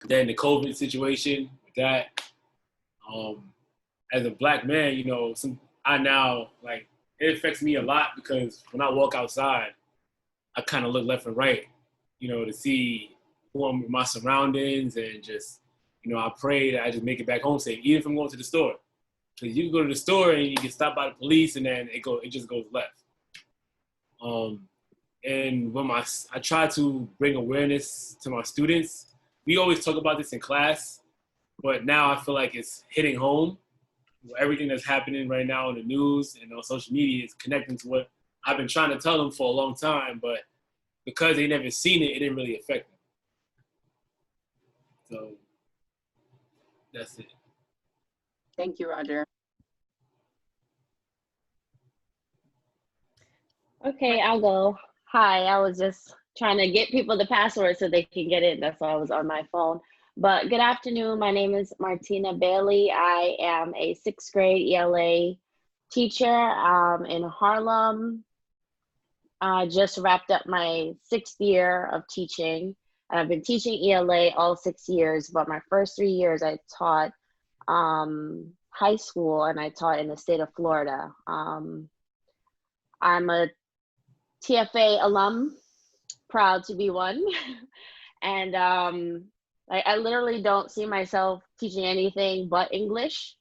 Then the COVID situation, that as a black man, you know, I now like it affects me a lot because when I walk outside, I kind of look left and right, you know, to see who I'm my surroundings and just, you know, I pray that I just make it back home safe, even if I'm going to the store. Because you can go to the store and you get stopped by the police and then it just goes left. And when I try to bring awareness to my students, we always talk about this in class, but now I feel like it's hitting home. Everything that's happening right now in the news and on social media is connecting to what I've been trying to tell them for a long time, but because they never seen it, it didn't really affect them. So that's it. Thank you, Roger. Okay, I'll go. Hi, I was just trying to get people the password so they can get in. That's why I was on my phone. But good afternoon. My name is Martina Bailey. I am a 6th grade ELA teacher in Harlem. I just wrapped up my 6th year of teaching. And I've been teaching ELA all 6 years, but my first 3 years I taught high school and I taught in the state of Florida. I'm a TFA alum, proud to be one. And I literally don't see myself teaching anything but English,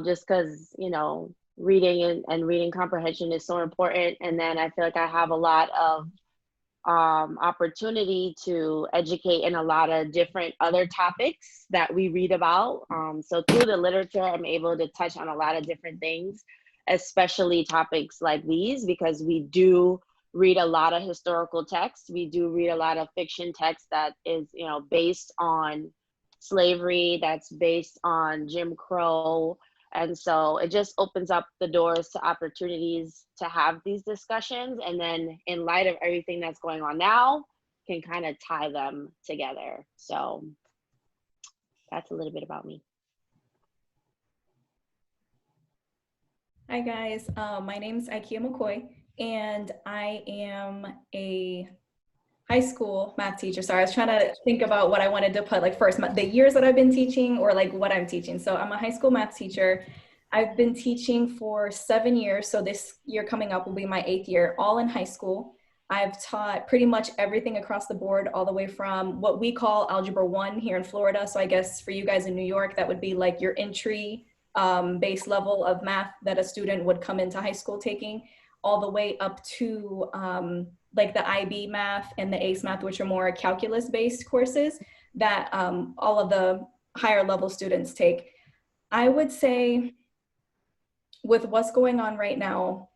just because, you know, reading and reading comprehension is so important. And then I feel like I have a lot of opportunity to educate in a lot of different other topics that we read about. So through the literature, I'm able to touch on a lot of different things, especially topics like these, because we do read a lot of historical texts. We do read a lot of fiction text that is, you know, based on slavery, that's based on Jim Crow. And so it just opens up the doors to opportunities to have these discussions. And then in light of everything that's going on now, can kind of tie them together. So that's a little bit about me. Hi guys, my name is Ikea McCoy and I am a high school math teacher. Sorry, I was trying to think about what I wanted to put, like first, the years that I've been teaching or like what I'm teaching. So I'm a high school math teacher. I've been teaching for 7 years. So this year coming up will be my 8th year, all in high school. I've taught pretty much everything across the board, all the way from what we call Algebra 1 here in Florida. So I guess for you guys in New York, that would be like your entry base level of math that a student would come into high school taking, all the way up to like the IB math and the ACE math, which are more calculus-based courses that all of the higher level students take. I would say with what's going on right now,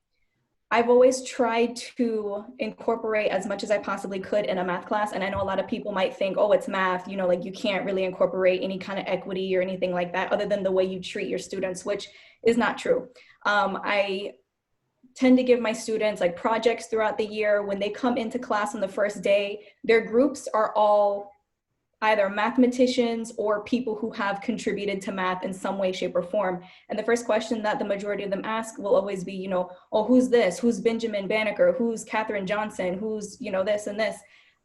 I've always tried to incorporate as much as I possibly could in a math class. And I know a lot of people might think, oh, it's math, you know, like you can't really incorporate any kind of equity or anything like that other than the way you treat your students, which is not true. I tend to give my students like projects throughout the year. When they come into class on the first day, their groups are all either mathematicians or people who have contributed to math in some way, shape, or form. And the first question that the majority of them ask will always be, you know, oh, who's this? Who's Benjamin Banneker? Who's Katherine Johnson? Who's, you know, this and this?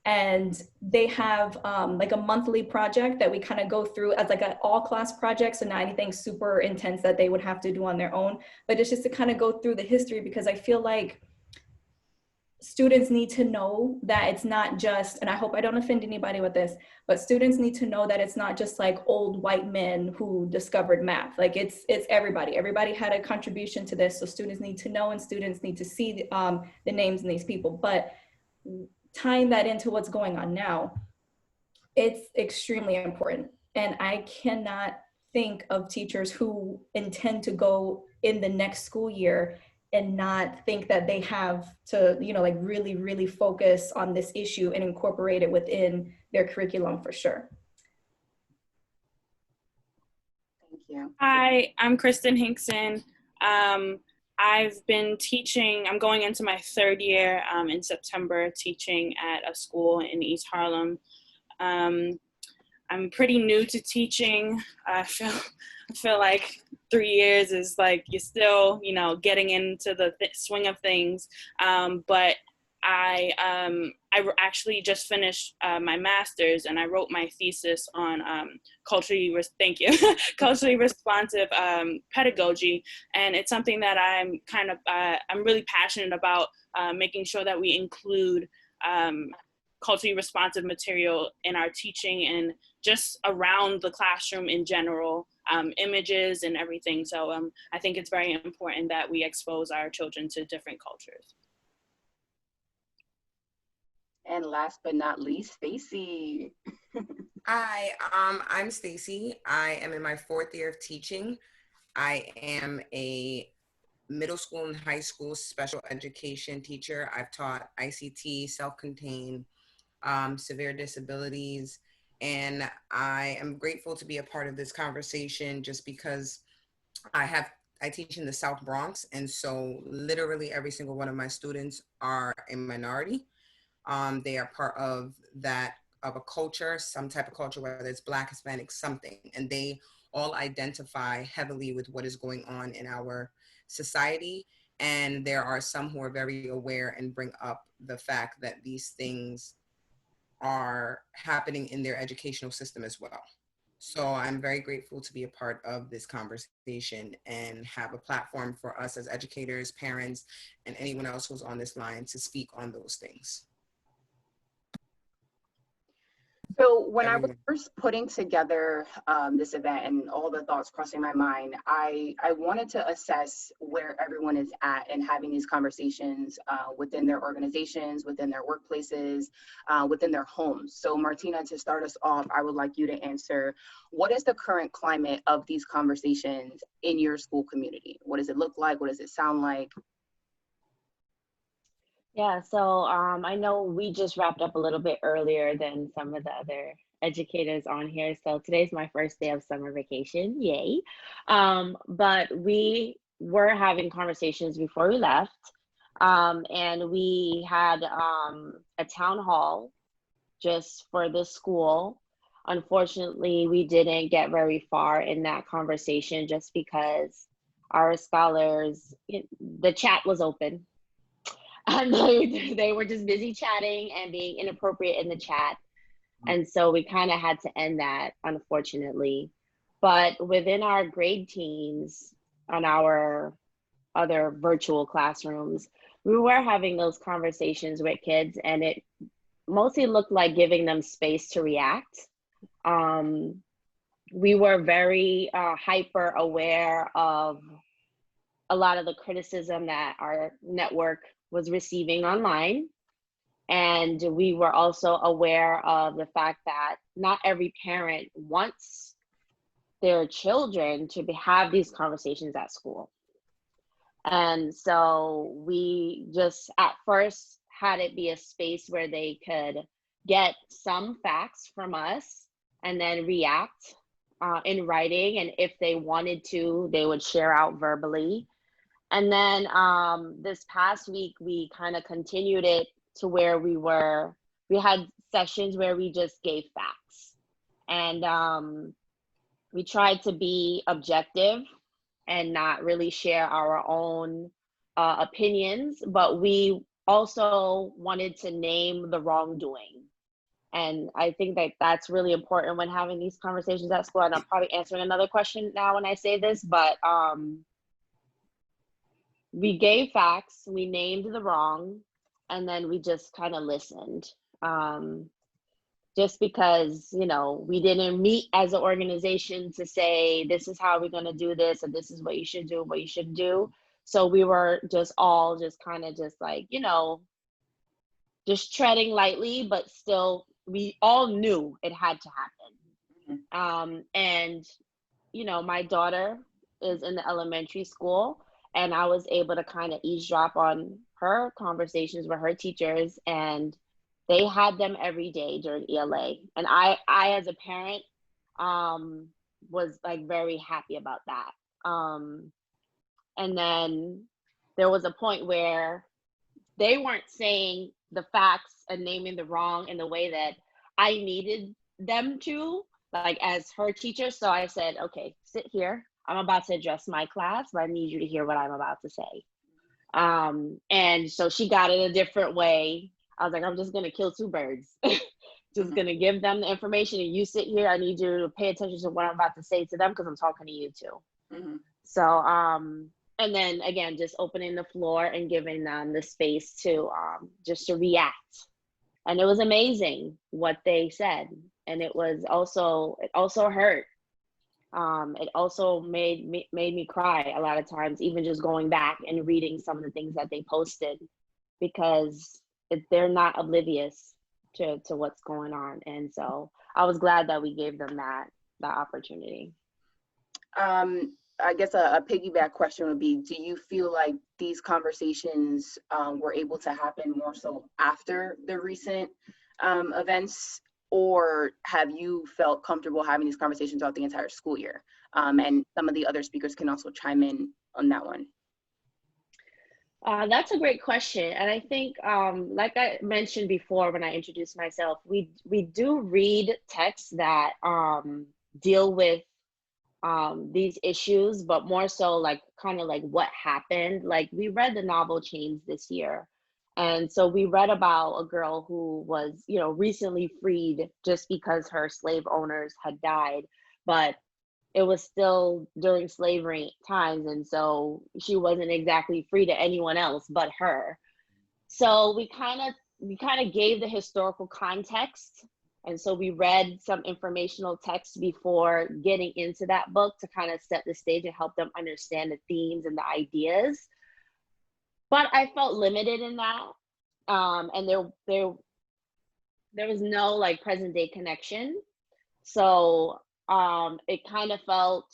And they have like a monthly project that we kind of go through as like an all class project. So not anything super intense that they would have to do on their own, but it's just to kind of go through the history, because I feel like students need to know that it's not just, and I hope I don't offend anybody with this, but students need to know that it's not just like old white men who discovered math. Like it's everybody. Everybody had a contribution to this. So students need to know and students need to see the names in these people. But tying that into what's going on now, it's extremely important. And I cannot think of teachers who intend to go in the next school year and not think that they have to, you know, like really, really focus on this issue and incorporate it within their curriculum for sure. Thank you. Hi, I'm Kristen Hinkson. I've been teaching, I'm going into my 3rd year in September, teaching at a school in East Harlem. I'm pretty new to teaching. I feel like 3 years is like, you're still, you know, getting into the swing of things. But actually just finished my master's, and I wrote my thesis on culturally responsive pedagogy, and it's something that I'm really passionate about, making sure that we include culturally responsive material in our teaching and just around the classroom in general, images and everything. So I think it's very important that we expose our children to different cultures. And last but not least, Stacy. Hi, I'm Stacy. I am in my 4th year of teaching. I am a middle school and high school special education teacher. I've taught ICT, self-contained, severe disabilities, and I am grateful to be a part of this conversation just because I teach in the South Bronx, and so literally every single one of my students are a minority. They are part of a culture, some type of culture, whether it's Black, Hispanic, something, and they all identify heavily with what is going on in our society. And there are some who are very aware and bring up the fact that these things are happening in their educational system as well. So I'm very grateful to be a part of this conversation and have a platform for us as educators, parents, and anyone else who's on this line to speak on those things. So when I was first putting together this event and all the thoughts crossing my mind, I wanted to assess where everyone is at and having these conversations within their organizations, within their workplaces, within their homes. So Martina, to start us off, I would like you to answer, what is the current climate of these conversations in your school community? What does it look like? What does it sound like? Yeah, so I know we just wrapped up a little bit earlier than some of the other educators on here. So today's my first day of summer vacation, yay. But we were having conversations before we left, and we had a town hall just for this school. Unfortunately, we didn't get very far in that conversation just because our scholars, the chat was open. And they were just busy chatting and being inappropriate in the chat. And so we kind of had to end that, unfortunately. But within our grade teams on our other virtual classrooms, we were having those conversations with kids, and it mostly looked like giving them space to react. We were very hyper aware of a lot of the criticism that our network was receiving online. And we were also aware of the fact that not every parent wants their children to have these conversations at school. And so we just at first had it be a space where they could get some facts from us and then react in writing. And if they wanted to, they would share out verbally. And then this past week, we kind of continued it to where we had sessions where we just gave facts. And we tried to be objective and not really share our own opinions, but we also wanted to name the wrongdoing. And I think that that's really important when having these conversations at school. And I'm probably answering another question now when I say this, but we gave facts, we named the wrong, and then we just kind of listened. Just because, we didn't meet as an organization to say, this is how we're going to do this, and this is what you should do, what you shouldn't do. So we were just all just kind of just like, just treading lightly, but still, we all knew it had to happen. And, my daughter is in the elementary school, and I was able to kind of eavesdrop on her conversations with her teachers, and they had them every day during ELA. And I as a parent, was like very happy about that. And then there was a point where they weren't saying the facts and naming the wrong in the way that I needed them to, like as her teacher. So I said, okay, sit here. I'm about to address my class, but I need you to hear what I'm about to say. And so she got it a different way. I was like, I'm just gonna kill two birds. Just gonna give them the information, and you sit here. I need you to pay attention to what I'm about to say to them because I'm talking to you too. So, and then again, just opening the floor and giving them the space to just to react. And it was amazing what they said, and it also hurt. It also made me cry a lot of times, even just going back and reading some of the things that they posted, because they're not oblivious to what's going on. And so I was glad that we gave them that opportunity. I guess a piggyback question would be, do you feel like these conversations were able to happen more so after the recent events, or have you felt comfortable having these conversations throughout the entire school year? And some of the other speakers can also chime in on that one. That's a great question. And I think, like I mentioned before when I introduced myself, we do read texts that deal with these issues, but more so like kind of like what happened. Like we read the novel Chains this year. And so we read about a girl who was, recently freed just because her slave owners had died, but it was still during slavery times. And so she wasn't exactly free to anyone else but her. So we kind of gave the historical context. And so we read some informational text before getting into that book to kind of set the stage and help them understand the themes and the ideas. But I felt limited in that. And there was no like present day connection. So it kind of felt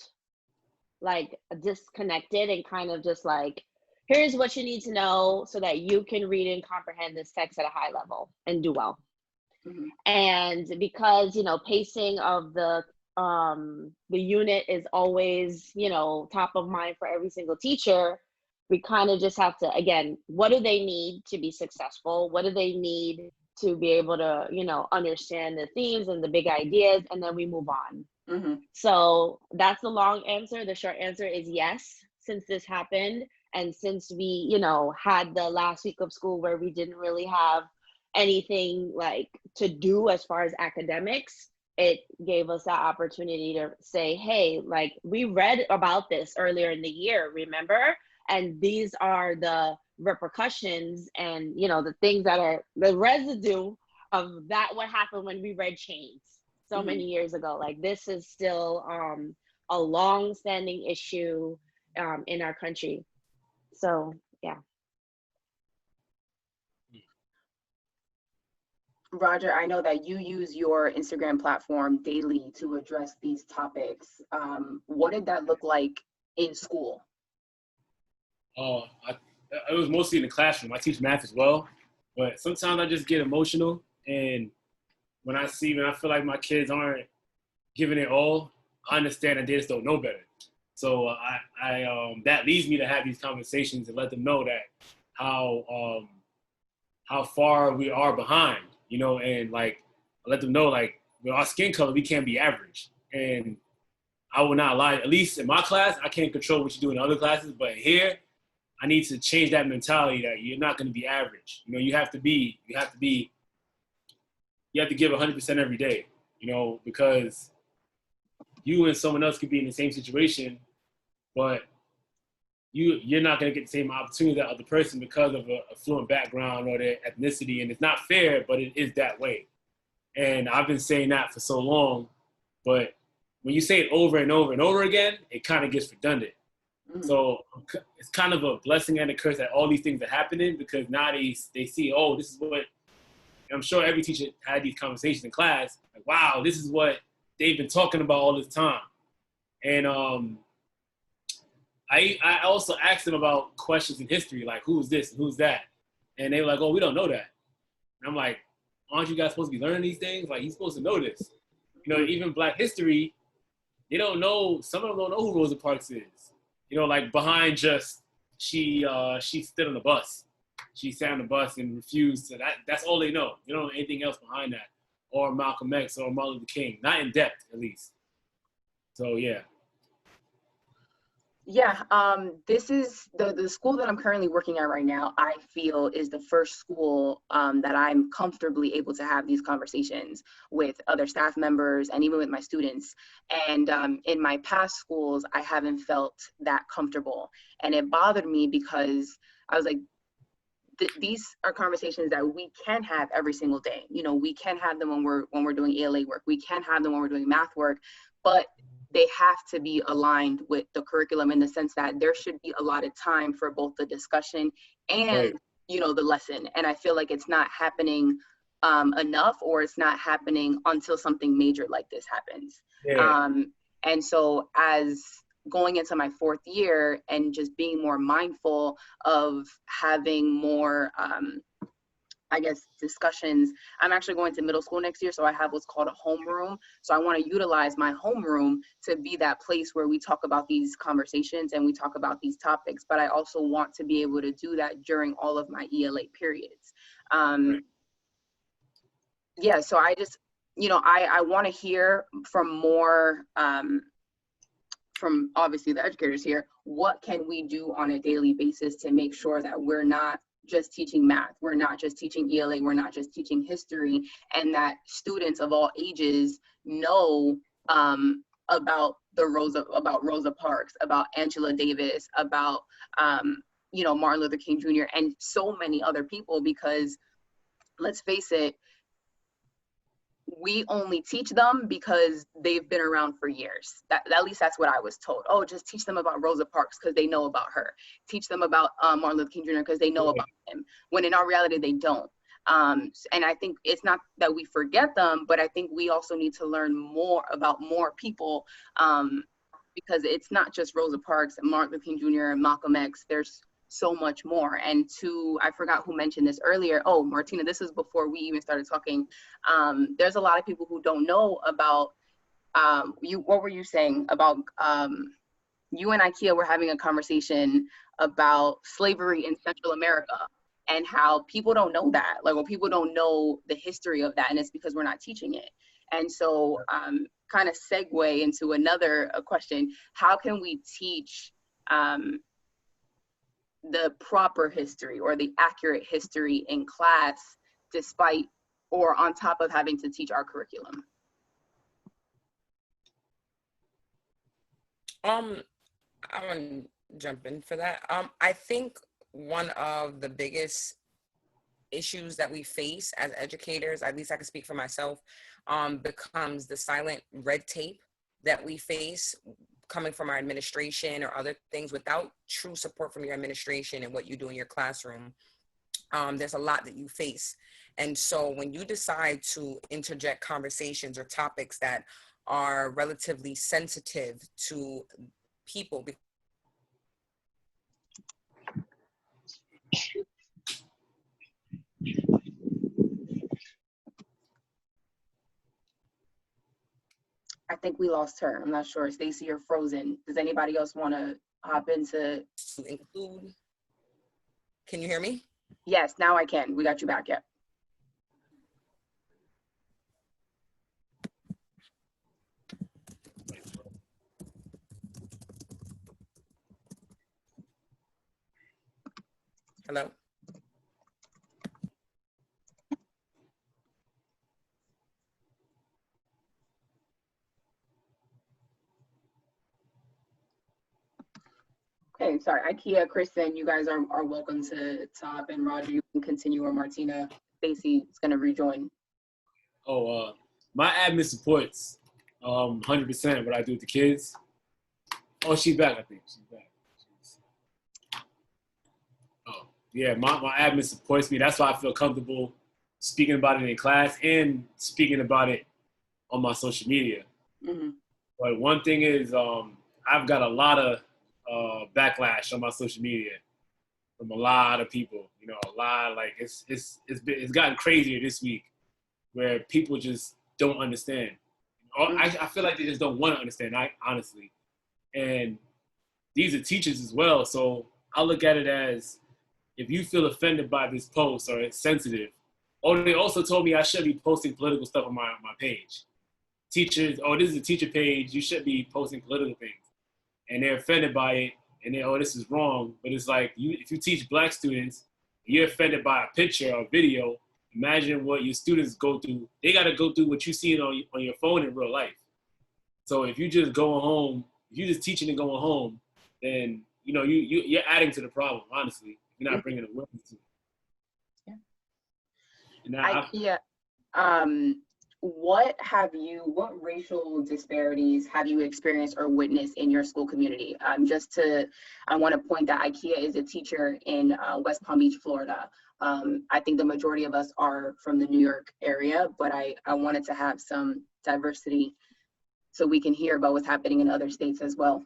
like disconnected and kind of just like, here's what you need to know so that you can read and comprehend this text at a high level and do well. And because, pacing of the unit is always, top of mind for every single teacher, we kind of just have to, again, what do they need to be successful? What do they need to be able to, understand the themes and the big ideas? And then we move on. So that's the long answer. The short answer is yes, since this happened. And since we, had the last week of school where we didn't really have anything like to do as far as academics, it gave us that opportunity to say, hey, like we read about this earlier in the year, remember? And these are the repercussions and, the things that are the residue of that, what happened when we read Chains so many years ago. Like this is still a long-standing issue in our country. So, yeah. Roger, I know that you use your Instagram platform daily to address these topics. What did that look like in school? It was mostly in the classroom. I teach math as well, but sometimes I just get emotional. And when I feel like my kids aren't giving it all, I understand that they just don't know better. So I that leads me to have these conversations and let them know that how far we are behind, and like let them know like with our skin color, we can't be average. And I will not lie, at least in my class, I can't control what you do in other classes, but here I need to change that mentality that you're not going to be average. You have to give 100% every day, because you and someone else could be in the same situation, but you're not going to get the same opportunity that other person because of a fluent background or their ethnicity. And it's not fair, but it is that way. And I've been saying that for so long, but when you say it over and over and over again, it kind of gets redundant. So it's kind of a blessing and a curse that all these things are happening, because now they see, oh, this is what, I'm sure every teacher had these conversations in class, like, wow, this is what they've been talking about all this time. And I also asked them about questions in history, like who's this and who's that? And they were like, oh, we don't know that. And I'm like, aren't you guys supposed to be learning these things? Like, you're supposed to know this. Even Black history, they don't know, some of them don't know who Rosa Parks is. Like behind just, she stood on the bus. She sat on the bus and refused to, that's all they know. They don't know anything else behind that. Or Malcolm X or Martin Luther King, not in depth at least. So, yeah. Yeah, this is the school that I'm currently working at right now. I feel is the first school that I'm comfortably able to have these conversations with other staff members and even with my students. And in my past schools, I haven't felt that comfortable, and it bothered me because I was like, these are conversations that we can have every single day. You know, we can have them when we're doing ELA work. We can have them when we're doing math work, but they have to be aligned with the curriculum in the sense that there should be a lot of time for both the discussion and, Right. you know, the lesson. And I feel like it's not happening enough, or it's not happening until something major like this happens. Yeah. And so as going into my fourth year and just being more mindful of having more, I guess, discussions. I'm actually going to middle school next year, so I have what's called a homeroom. So I want to utilize my homeroom to be that place where we talk about these conversations and we talk about these topics, but I also want to be able to do that during all of my ELA periods. Right. Yeah, so I just, you know, I want to hear from more, from obviously the educators here, what can we do on a daily basis to make sure that we're not just teaching math, we're not just teaching ELA, we're not just teaching history, and that students of all ages know about Rosa Parks, about Angela Davis, about you know, Martin Luther King Jr. and so many other people, because let's face it, we only teach them because they've been around for years. At least that's what I was told. Oh, just teach them about Rosa Parks because they know about her. Teach them about Martin Luther King Jr. because they know about him. When in our reality, they don't. And I think it's not that we forget them, but I think we also need to learn more about more people, because it's not just Rosa Parks and Martin Luther King Jr. and Malcolm X. There's so much more. And I forgot who mentioned this earlier. Oh, Martina, this is before we even started talking. There's a lot of people who don't know about, what were you saying about, you and IKEA were having a conversation about slavery in Central America and how people don't know that, like, well, people don't know the history of that, and it's because we're not teaching it. And so kind of segue into another question, how can we teach the proper history or the accurate history in class, despite or on top of having to teach our curriculum? I want to jump in for that. I think one of the biggest issues that we face as educators, at least I can speak for myself, becomes the silent red tape that we face coming from our administration or other things. Without true support from your administration and what you do in your classroom, there's a lot that you face. And so when you decide to interject conversations or topics that are relatively sensitive to people, I think we lost her. I'm not sure. Stacy, you're frozen. Does anybody else want to hop into? to include, can you hear me? Yes, now I can. We got you back. Yep. Hello? Okay, sorry. IKEA, Kristen, you guys are welcome to top, and Roger, you can continue, or Martina. Stacy is going to rejoin. Oh, my admin supports 100% what I do with the kids. Oh, she's back, I think. She's back. Oh, yeah, my admin supports me. That's why I feel comfortable speaking about it in class and speaking about it on my social media. Mm-hmm. But one thing is, I've got a lot of backlash on my social media from a lot of people. You know, a lot, like it's gotten crazier this week, where people just don't understand. I feel like they just don't want to understand, honestly. And these are teachers as well, so I look at it as, if you feel offended by this post or it's sensitive, oh, they also told me I shouldn't be posting political stuff on my page. Teachers, oh, this is a teacher page, you should be posting political things. And they're offended by it, and then, oh, this is wrong. But it's like, if you teach black students, you're offended by a picture or video, imagine what your students go through. They got to go through what you see on your phone in real life. So if you just going home, if you just teaching and going home, then, you know, you're adding to the problem, honestly. You're not bringing awareness to it. Yeah. What racial disparities have you experienced or witnessed in your school community? I want to point that IKEA is a teacher in West Palm Beach, Florida. I think the majority of us are from the New York area, but I wanted to have some diversity so we can hear about what's happening in other states as well.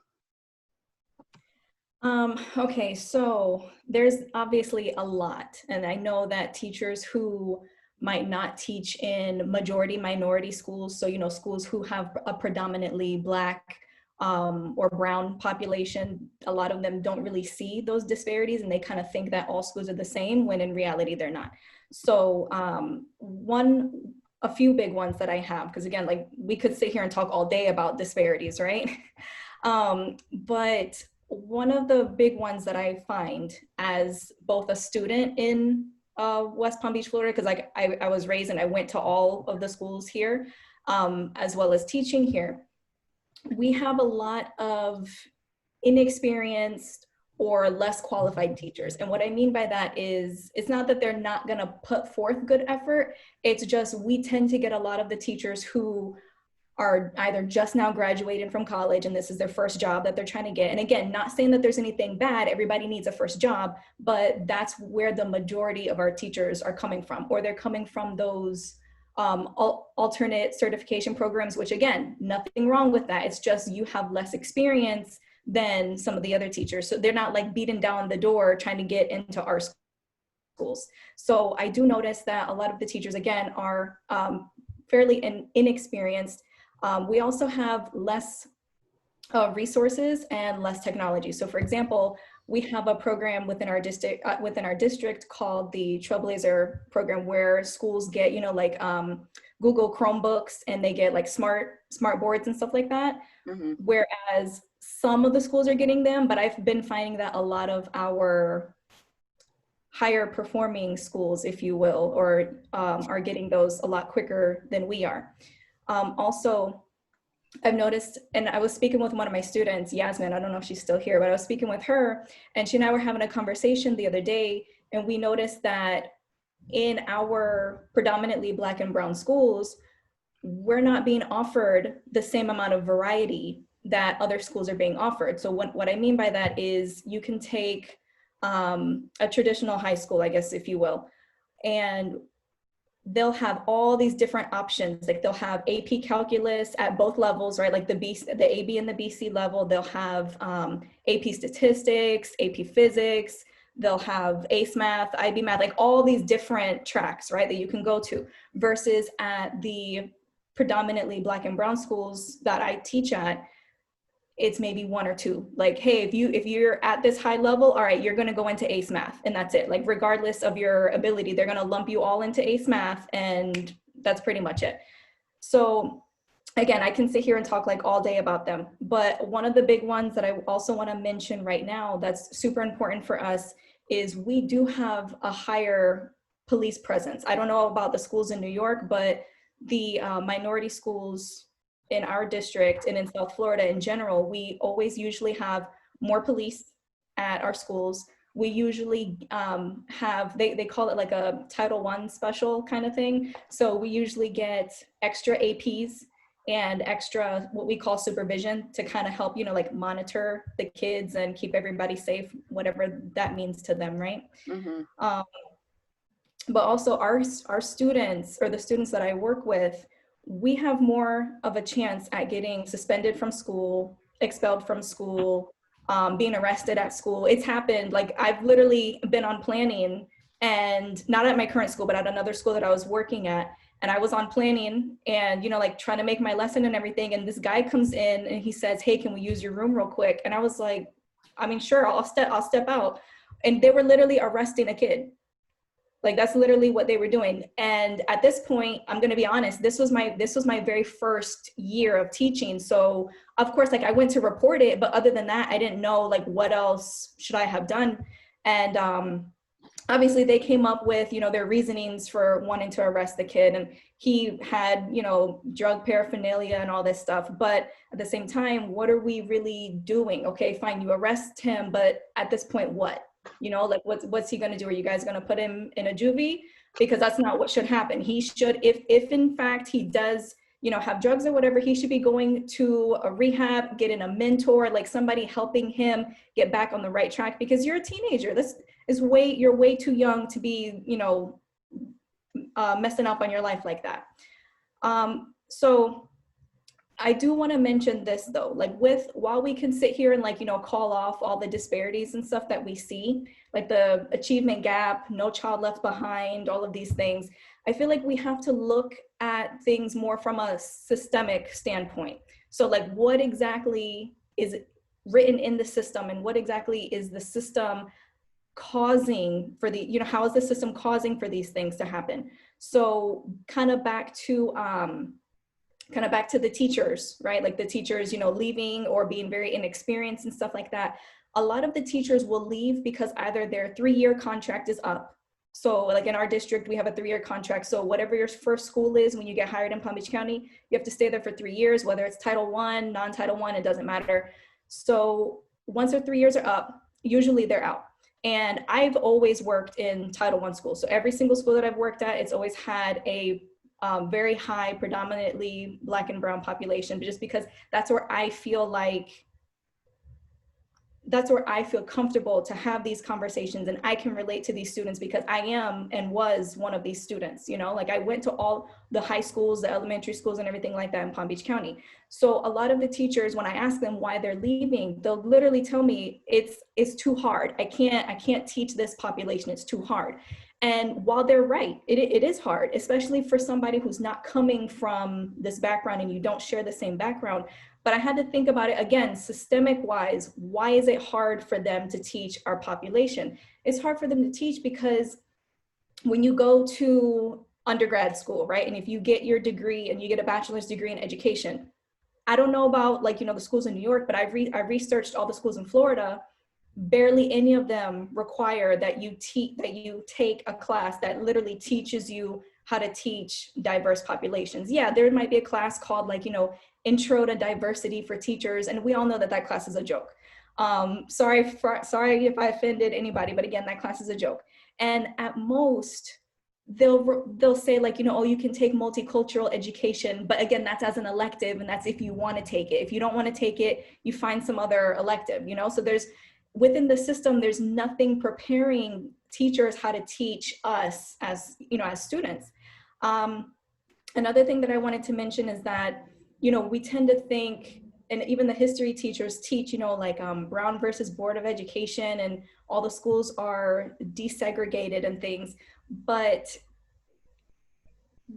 Okay, so there's obviously a lot, and I know that teachers who might not teach in majority minority schools, so, you know, schools who have a predominantly Black or brown population, a lot of them don't really see those disparities, and they kind of think that all schools are the same, when in reality they're not. So a few big ones that I have, because again, like, we could sit here and talk all day about disparities, right? But one of the big ones that I find as both a student in West Palm Beach, Florida, because like I was raised and I went to all of the schools here, as well as teaching here, we have a lot of inexperienced or less qualified teachers. And what I mean by that is, it's not that they're not gonna put forth good effort, it's just we tend to get a lot of the teachers who are either just now graduating from college and this is their first job that they're trying to get. And again, not saying that there's anything bad, everybody needs a first job, but that's where the majority of our teachers are coming from, or they're coming from those alternate certification programs, which again, nothing wrong with that. It's just you have less experience than some of the other teachers. So they're not like beating down the door trying to get into our schools. So I do notice that a lot of the teachers, again, are fairly inexperienced. We also have less resources and less technology. So for example, we have a program within our district called the Trailblazer program, where schools get, you know, like Google Chromebooks, and they get like smart boards and stuff like that. Mm-hmm. Whereas some of the schools are getting them, but I've been finding that a lot of our higher performing schools, if you will, or are getting those a lot quicker than we are. Also, I've noticed, and I was speaking with one of my students, Yasmin, I don't know if she's still here, but I was speaking with her, and she and I were having a conversation the other day, and we noticed that in our predominantly Black and brown schools, we're not being offered the same amount of variety that other schools are being offered. So what I mean by that is, you can take a traditional high school, I guess, if you will, and they'll have all these different options. Like they'll have AP calculus at both levels, right? Like the AB and the BC level. They'll have AP statistics, AP physics. They'll have ACE math, IB math, like all these different tracks, right, that you can go to. Versus at the predominantly Black and brown schools that I teach at, it's maybe one or two. Like, hey, if you're at this high level, all right, you're gonna go into ACE math, and that's it. Like, regardless of your ability, they're gonna lump you all into ACE math, and that's pretty much it. So again, I can sit here and talk like all day about them, but one of the big ones that I also wanna mention right now that's super important for us is we do have a higher police presence. I don't know about the schools in New York, but the minority schools in our district and in South Florida in general, we always usually have more police at our schools. We usually have, they call it like a Title I special kind of thing. So we usually get extra APs and extra what we call supervision to kind of help, you know, like monitor the kids and keep everybody safe, whatever that means to them, right? Mm-hmm. But also our students, or the students that I work with, we have more of a chance at getting suspended from school, expelled from school, being arrested at school. It's happened. Like, I've literally been on planning, and not at my current school, but at another school that I was working at. And I was on planning and, you know, like trying to make my lesson and everything. And this guy comes in and he says, hey, can we use your room real quick? And I was like, I mean, sure, I'll step out. And they were literally arresting a kid. Like that's literally what they were doing. And at this point, I'm going to be honest, this was my very first year of teaching. So of course, like I went to report it, but other than that, I didn't know like what else should I have done. And obviously they came up with, you know, their reasonings for wanting to arrest the kid. And he had, you know, drug paraphernalia and all this stuff. But at the same time, what are we really doing? Okay, fine, you arrest him, but at this point, what? You know, like what's he going to do? Are you guys going to put him in a juvie? Because that's not what should happen. He should, if in fact he does, you know, have drugs or whatever, he should be going to a rehab, getting a mentor, like somebody helping him get back on the right track, because you're a teenager. You're way too young to be, you know, messing up on your life like that. So I do want to mention this though, like while we can sit here and like, you know, call off all the disparities and stuff that we see, like the achievement gap, no child left behind, all of these things, I feel like we have to look at things more from a systemic standpoint. So like what exactly is written in the system, and what exactly is the system causing for the, you know, how is the system causing for these things to happen? So kind of back to the teachers, right? Like the teachers, you know, leaving or being very inexperienced and stuff like that. A lot of the teachers will leave because either their 3-year contract is up. So like in our district, we have a 3-year contract. So whatever your first school is, when you get hired in Palm Beach County, you have to stay there for 3 years, whether it's Title I, non-Title I, it doesn't matter. So once their 3 years are up, usually they're out. And I've always worked in Title I schools. So every single school that I've worked at, it's always had a very high, predominantly Black and brown population, but just because that's where I feel comfortable to have these conversations, and I can relate to these students because I am and was one of these students, you know, like I went to all the high schools, the elementary schools and everything like that in Palm Beach County. So a lot of the teachers, when I ask them why they're leaving, they'll literally tell me it's too hard. I can't teach this population, it's too hard. And while they're right, it is hard, especially for somebody who's not coming from this background and you don't share the same background. But I had to think about it again, systemic wise, why is it hard for them to teach our population? It's hard for them to teach because when you go to undergrad school, right? And if you get your degree and you get a bachelor's degree in education, I don't know about like, you know, the schools in New York, but I researched all the schools in Florida. Barely any of them require that you take a class that literally teaches you how to teach diverse populations. Yeah, there might be a class called like, you know, Intro to Diversity for Teachers, and we all know that that class is a joke. Sorry if I offended anybody, but again, that class is a joke. And at most, they'll say like, you know, oh, you can take multicultural education, but again, that's as an elective, and that's if you want to take it. If you don't want to take it, you find some other elective, you know. So within the system, there's nothing preparing teachers how to teach us as, you know, as students. Another thing that I wanted to mention is that, you know, we tend to think, and even the history teachers teach, you know, like Brown versus Board of Education, and all the schools are desegregated and things, but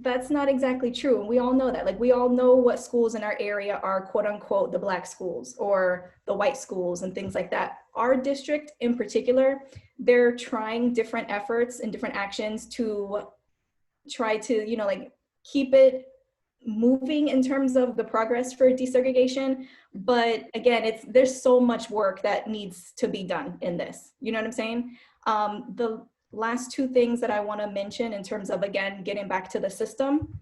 that's not exactly true. And we all know that. Like, we all know what schools in our area are quote unquote the Black schools or the white schools and things like that. Our district in particular, they're trying different efforts and different actions to try to, you know, like keep it moving in terms of the progress for desegregation. But again, there's so much work that needs to be done in this. You know what I'm saying? The last two things that I want to mention in terms of, again, getting back to the system,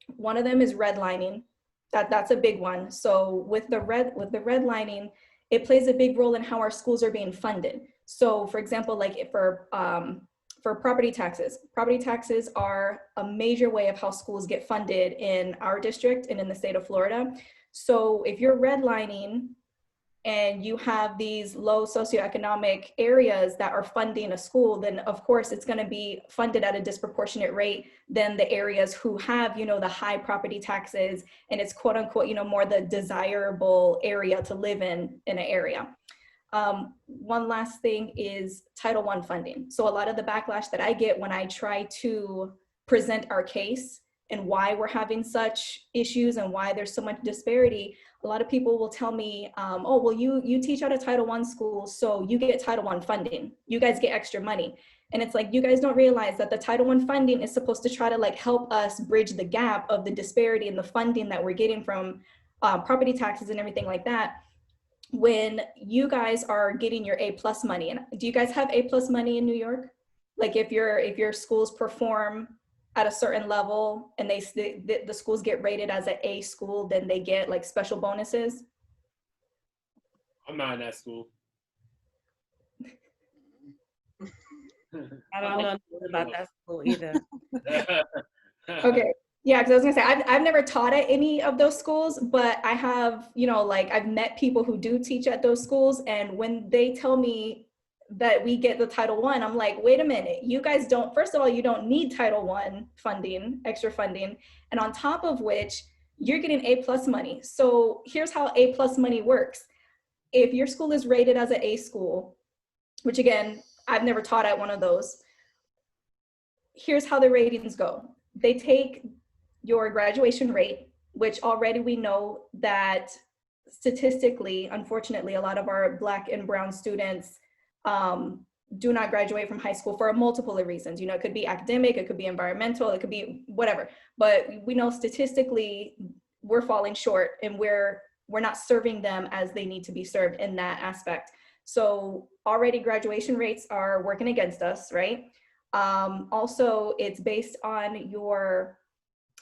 one of them is redlining. That's a big one. So with the redlining, it plays a big role in how our schools are being funded. So for example, like for property taxes are a major way of how schools get funded in our district and in the state of Florida. So if you're redlining and you have these low socioeconomic areas that are funding a school, then of course it's going to be funded at a disproportionate rate than the areas who have, you know, the high property taxes, and it's quote unquote, you know, more the desirable area to live in an area. One last thing is Title I funding. So a lot of the backlash that I get when I try to present our case and why we're having such issues and why there's so much disparity, a lot of people will tell me, oh, well, you teach at a Title I school, so you get Title I funding. You guys get extra money. And it's like, you guys don't realize that the Title I funding is supposed to try to like help us bridge the gap of the disparity in the funding that we're getting from property taxes and everything like that. When you guys are getting your A+ money, and do you guys have A+ money in New York? Like if your schools perform at a certain level and the schools get rated as an A school, then they get like special bonuses? I'm not in that school. I don't know about that school either. Okay. Yeah, because I was gonna say I've never taught at any of those schools, but I have, you know, like I've met people who do teach at those schools, and when they tell me that we get the Title I, I'm like, wait a minute, you guys don't, first of all, you don't need Title I funding, extra funding, and on top of which, you're getting A+ money. So here's how A+ money works. If your school is rated as an A school, which again, I've never taught at one of those, here's how the ratings go. They take your graduation rate, which already we know that statistically, unfortunately, a lot of our Black and brown students do not graduate from high school for multiple reasons. You know, it could be academic, it could be environmental, it could be whatever. But we know statistically we're falling short, and we're not serving them as they need to be served in that aspect. So already graduation rates are working against us, right? Also, it's based on your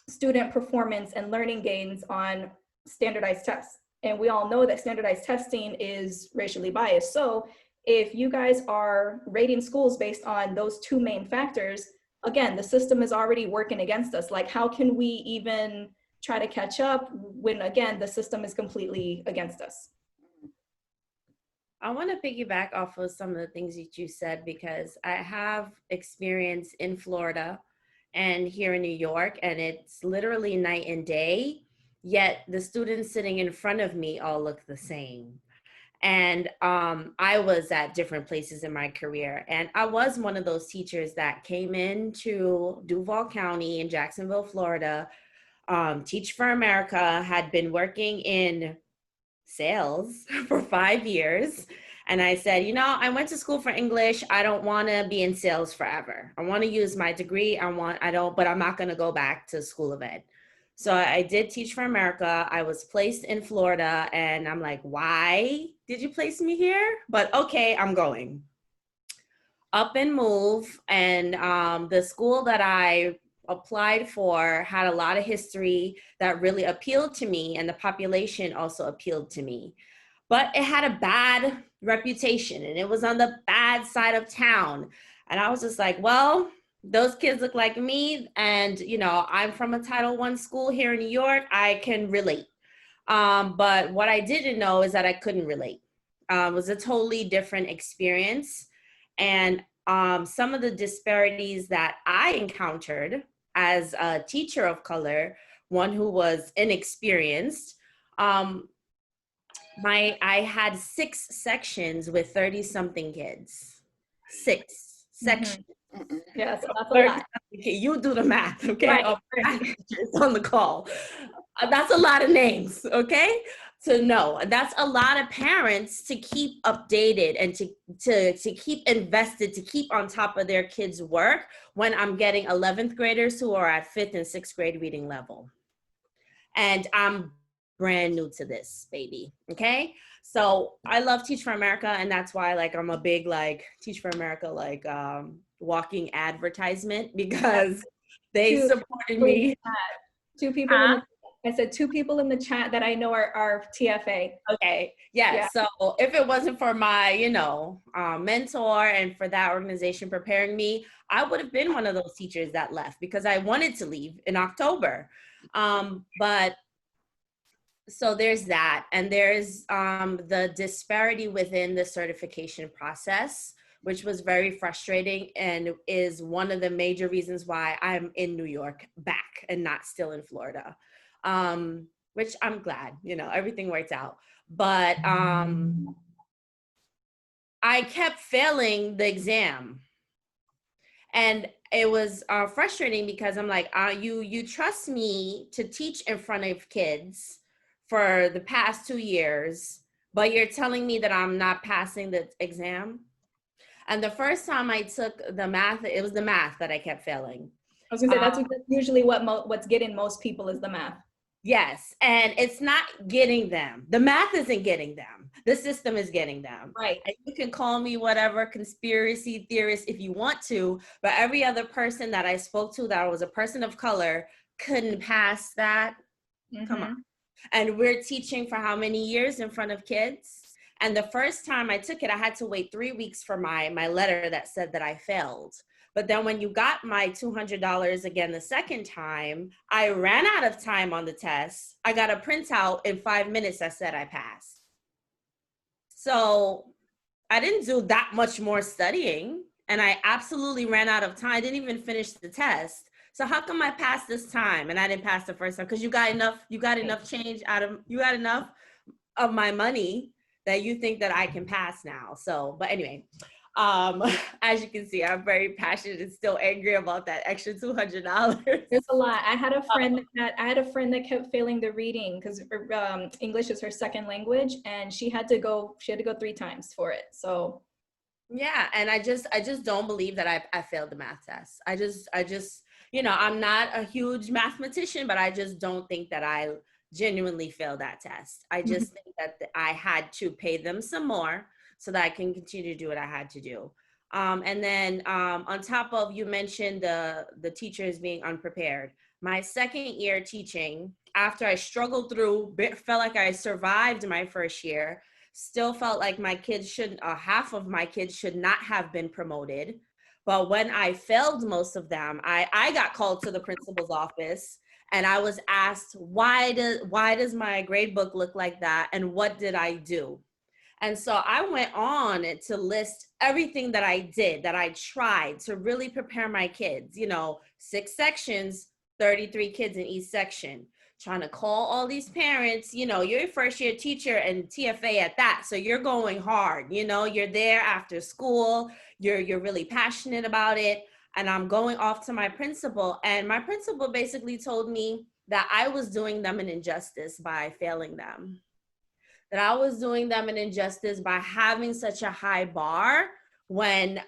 student performance and learning gains on standardized tests. And we all know that standardized testing is racially biased. So if you guys are rating schools based on those two main factors, again, the system is already working against us. Like, how can we even try to catch up when, again, the system is completely against us? I want to piggyback off of some of the things that you said, because I have experience in Florida and here in New York, and it's literally night and day, yet the students sitting in front of me all look the same. And I was at different places in my career, and I was one of those teachers that came into Duval County in Jacksonville, Florida, Teach for America, had been working in sales for 5 years. And I said, you know, I went to school for English. I don't want to be in sales forever. I want to use my degree. But I'm not going to go back to School of Ed. So I did Teach for America. I was placed in Florida, and I'm like, why did you place me here? But okay, I'm going. Up and move. And the school that I applied for had a lot of history that really appealed to me, and the population also appealed to me. But it had a bad reputation, and it was on the bad side of town. And I was just like, well, those kids look like me, and you know, I'm from a Title I school here in New York. I can relate. But what I didn't know is that I couldn't relate. It was a totally different experience. And some of the disparities that I encountered as a teacher of color, one who was inexperienced, I had 6 sections with 30-something kids. 6 sections. Mm-hmm. Yeah, so that's a lot. Okay, you do the math, okay? Right. It's on the call. That's a lot of names, okay? So no, that's a lot of parents to keep updated and to keep invested, to keep on top of their kids' work when I'm getting 11th graders who are at 5th and 6th grade reading level. And I'm brand new to this, baby, okay? So I love Teach for America, and that's why like I'm a big like Teach for America like walking advertisement, because they supported me. 2 people in the, I said 2 people in the chat that I know are TFA. Okay, yeah. So if it wasn't for my, you know, mentor and for that organization preparing me, I would have been one of those teachers that left because I wanted to leave in October. But so there's that. And there's the disparity within the certification process, which was very frustrating and is one of the major reasons why I'm in New York back and not still in Florida, which I'm glad, you know, everything worked out. But I kept failing the exam. And it was frustrating because I'm like, you trust me to teach in front of kids for the past 2 years, but you're telling me that I'm not passing the exam? And the first time I took the math, it was the math that I kept failing. I was gonna say that's usually what's getting most people is the math. Yes, and it's not getting them. The math isn't getting them. The system is getting them. Right. And you can call me whatever conspiracy theorist if you want to, but every other person that I spoke to that was a person of color couldn't pass that. Come on. And we're teaching for how many years in front of kids? And the first time I took it, I had to wait 3 weeks for my letter that said that I failed. But then when you got my $200 again the second time, I ran out of time on the test. I got a printout in 5 minutes that said I passed. So I didn't do that much more studying, and I absolutely ran out of time. I didn't even finish the test. So how come I passed this time and I didn't pass the first time? Because you got enough change you got enough of my money that you think that I can pass now. So, but anyway, as you can see, I'm very passionate and still angry about that extra $200. There's a lot. I had a friend that kept failing the reading because English is her second language, and she had to go 3 times for it. So yeah, and I just don't believe that I failed the math test. I just I'm not a huge mathematician, but I just don't think that I genuinely failed that test. I just think that I had to pay them some more so that I can continue to do what I had to do. And then on top of, you mentioned the teachers being unprepared. My second year teaching, after I struggled through, felt like I survived my first year, still felt like my kids half of my kids should not have been promoted. But when I failed most of them, I got called to the principal's office and I was asked, why does my grade book look like that? And what did I do? And so I went on to list everything that I did, that I tried to really prepare my kids, 6 sections, 33 kids in each section, trying to call all these parents, you're a first year teacher and TFA at that. So you're going hard, you're there after school, you're really passionate about it. And I'm going off to my principal, and my principal basically told me that I was doing them an injustice by failing them. That I was doing them an injustice by having such a high bar when,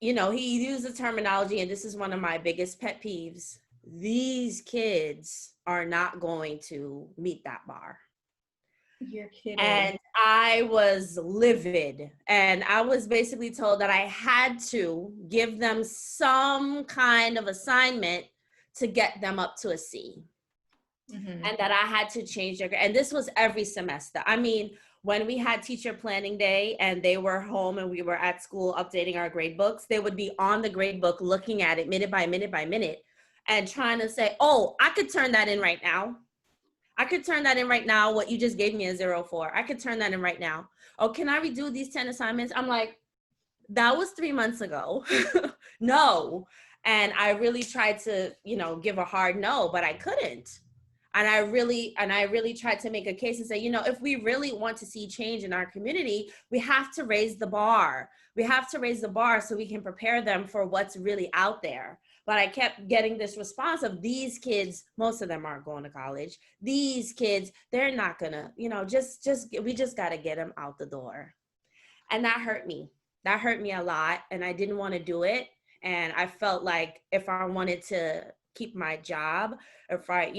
he used the terminology, and this is one of my biggest pet peeves. These kids are not going to meet that bar. You're kidding. And I was livid. And I was basically told that I had to give them some kind of assignment to get them up to a C. And that I had to change their grade. And this was every semester. I mean, when we had teacher planning day and they were home and we were at school updating our grade books, they would be on the grade book looking at it minute by minute by minute and trying to say, oh, I could turn that in right now. I could turn that in right now. What you just gave me a 0.4. I could turn that in right now. Oh, can I redo these 10 assignments? I'm like, that was 3 months ago. No. And I really tried to, give a hard no, but I couldn't. And I really tried to make a case and say, if we really want to see change in our community, we have to raise the bar. We have to raise the bar so we can prepare them for what's really out there. But I kept getting this response of, these kids, most of them aren't going to college. These kids, they're not gonna, we just got to get them out the door. And that hurt me. That hurt me a lot. And I didn't want to do it. And I felt like if I wanted to keep my job, if I,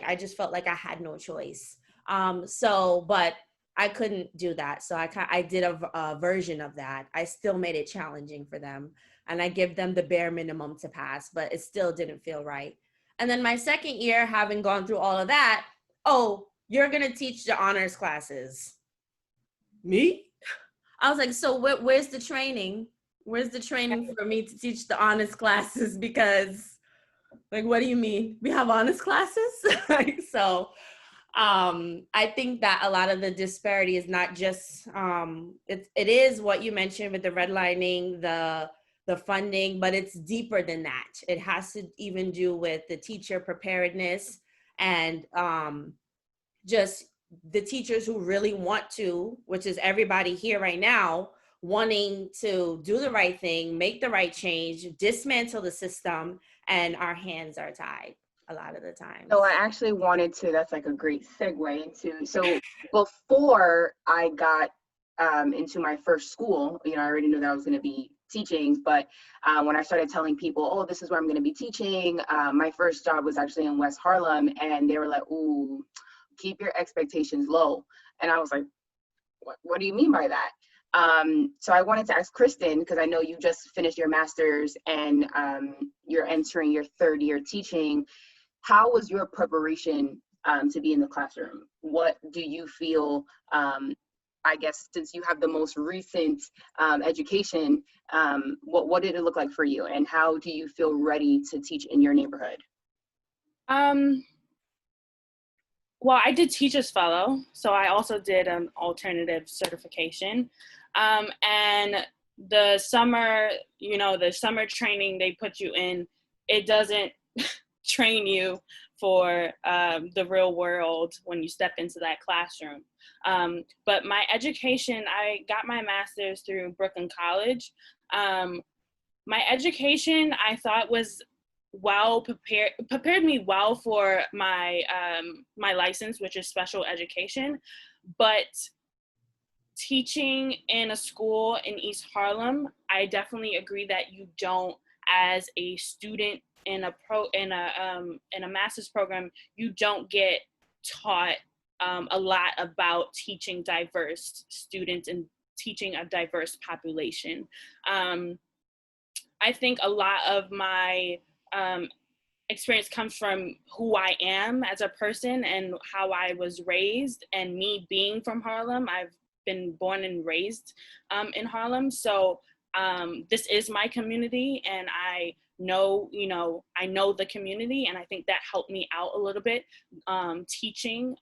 I just felt like I had no choice. But I couldn't do that. So I did a version of that. I still made it challenging for them. And I give them the bare minimum to pass, but it still didn't feel right. And then my second year, having gone through all of that, oh, you're going to teach the honors classes. Me? I was like, so where's the training? Where's the training for me to teach the honors classes? Because, what do you mean? We have honors classes? I think that a lot of the disparity is not just, it is what you mentioned with the redlining, the funding, but it's deeper than that. It has to even do with the teacher preparedness and just the teachers who really want to, which is everybody here right now, wanting to do the right thing, make the right change, dismantle the system, and our hands are tied a lot of the time. So I actually wanted to, that's like a great segue into, so before I got into my first school, you know, I already knew that I was going to be teaching, but when I started telling people, oh, this is where I'm going to be teaching, my first job was actually in West Harlem, and they were like, ooh, keep your expectations low. And I was like, what do you mean by that? So I wanted to ask Kristen, because I know you just finished your master's and you're entering your third year teaching. How was your preparation to be in the classroom? What do you feel, I guess, since you have the most recent education, what did it look like for you? And how do you feel ready to teach in your neighborhood? Well, I did Teachers Fellow, so I also did an alternative certification. And the summer, you know, the summer training they put you in, it doesn't train you for the real world when you step into that classroom. But my education, I got my master's through Brooklyn College. My education, I thought, was prepared me well for my my license, which is special education. But teaching in a school in East Harlem, I definitely agree that you don't, as a student in a master's program, you don't get taught a lot about teaching diverse students and teaching a diverse population. I think a lot of my experience comes from who I am as a person and how I was raised, and me being from Harlem. I've been born and raised in Harlem. So this is my community, and I know, you know, I know the community, and I think that helped me out a little bit teaching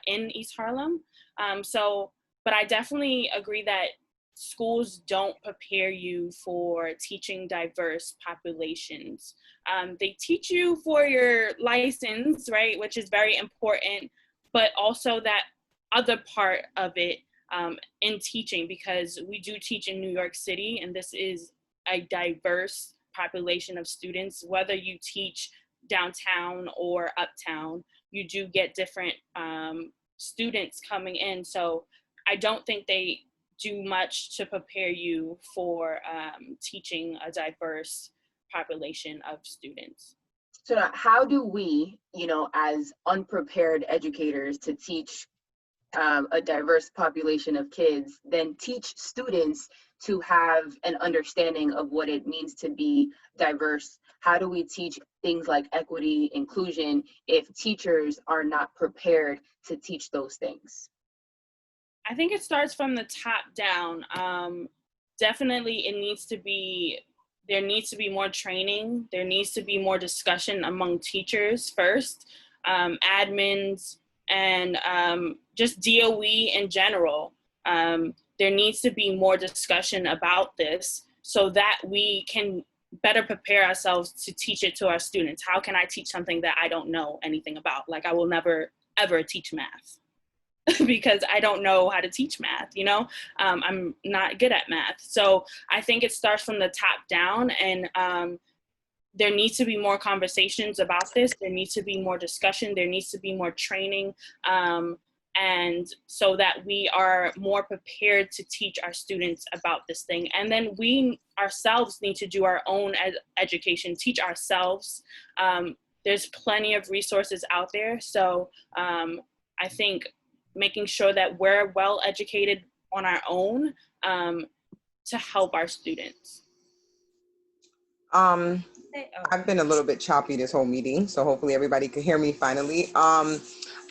in East Harlem. But I definitely agree that schools don't prepare you for teaching diverse populations. They teach you for your license, right, which is very important, but also that other part of it in teaching, because we do teach in New York City, and this is a diverse population of students. Whether you teach downtown or uptown, you do get different students coming in. So I don't think they do much to prepare you for teaching a diverse population of students. So now, how do we, you know, as unprepared educators to teach a diverse population of kids, then teach students to have an understanding of what it means to be diverse? How do we teach things like equity, inclusion, if teachers are not prepared to teach those things? I think it starts from the top down. Definitely there needs to be more training. There needs to be more discussion among teachers first, admins, and just DOE in general. There needs to be more discussion about this so that we can better prepare ourselves to teach it to our students. How can I teach something that I don't know anything about? Like, I will never, ever teach math. Because I don't know how to teach math, you know? I'm not good at math. So I think it starts from the top down, and there needs to be more conversations about this. There needs to be more discussion. There needs to be more training. And so that we are more prepared to teach our students about this thing. And then we ourselves need to do our own education, teach ourselves. There's plenty of resources out there. So I think making sure that we're well educated on our own to help our students. I've been a little bit choppy this whole meeting, so hopefully everybody can hear me finally.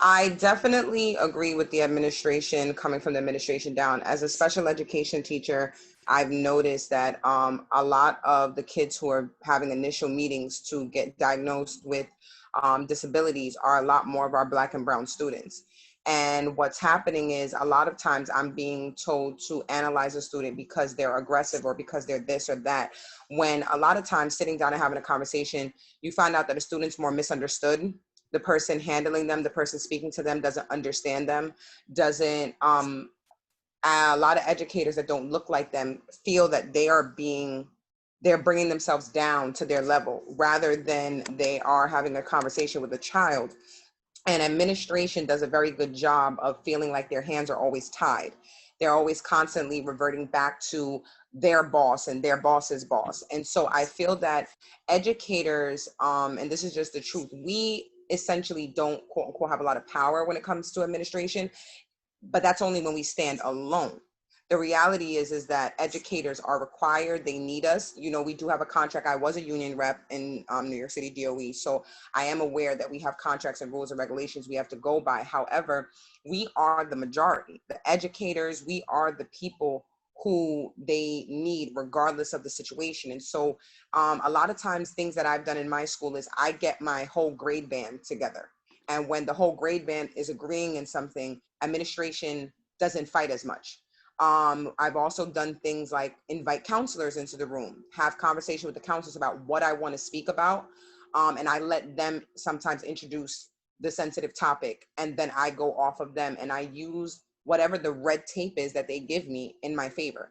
I definitely agree with the administration, coming from the administration down. As a special education teacher, I've noticed that a lot of the kids who are having initial meetings to get diagnosed with disabilities are a lot more of our Black and brown students. And what's happening is a lot of times I'm being told to analyze a student because they're aggressive or because they're this or that, when a lot of times sitting down and having a conversation, you find out that a student's more misunderstood. The person handling them, the person speaking to them doesn't understand them, doesn't, a lot of educators that don't look like them feel that they're bringing themselves down to their level rather than they are having a conversation with a child. And administration does a very good job of feeling like their hands are always tied. they're always constantly reverting back to their boss and their boss's boss. And so I feel that educators, and this is just the truth, we essentially don't quote unquote have a lot of power when it comes to administration, but that's only when we stand alone. The reality is that educators are required. They need us. You know, we do have a contract. I was a union rep in New York City DOE, so I am aware that we have contracts and rules and regulations we have to go by. However, we are the majority. The educators, we are the people who they need regardless of the situation. And so a lot of times things that I've done in my school is I get my whole grade band together. And when the whole grade band is agreeing in something, administration doesn't fight as much. I've also done things like invite counselors into the room, have conversation with the counselors about what I want to speak about. And I let them sometimes introduce the sensitive topic, and then I go off of them and I use whatever the red tape is that they give me in my favor.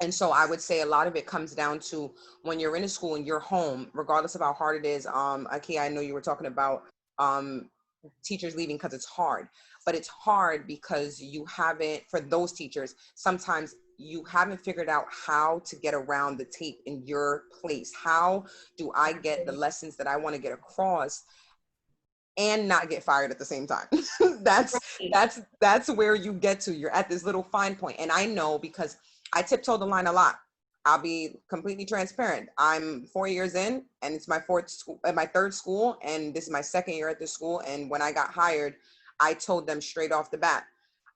And so I would say a lot of it comes down to when you're in a school and you're home, regardless of how hard it is. Aki, I know you were talking about teachers leaving because it's hard, but it's hard because you haven't, for those teachers, sometimes you haven't figured out how to get around the tape in your place. How do I get the lessons that I want to get across and not get fired at the same time? that's where you get to. You're at this little fine point. And I know because I tiptoe the line a lot. I'll be completely transparent. I'm 4 years in, and it's my third school, and this is my second year at this school. And when I got hired, I told them straight off the bat,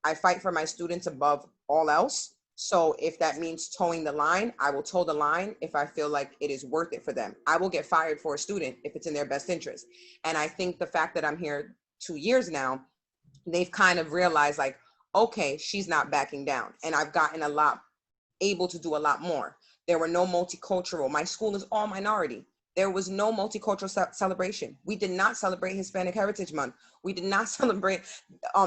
I fight for my students above all else. So if that means towing the line, I will toe the line if I feel like it is worth it for them. I will get fired for a student if it's in their best interest. And I think the fact that I'm here 2 years now, they've kind of realized like, okay, she's not backing down. And I've gotten able to do a lot more. There were no multicultural. My school is all minority. There was no multicultural celebration. We did not celebrate Hispanic Heritage Month. We did not celebrate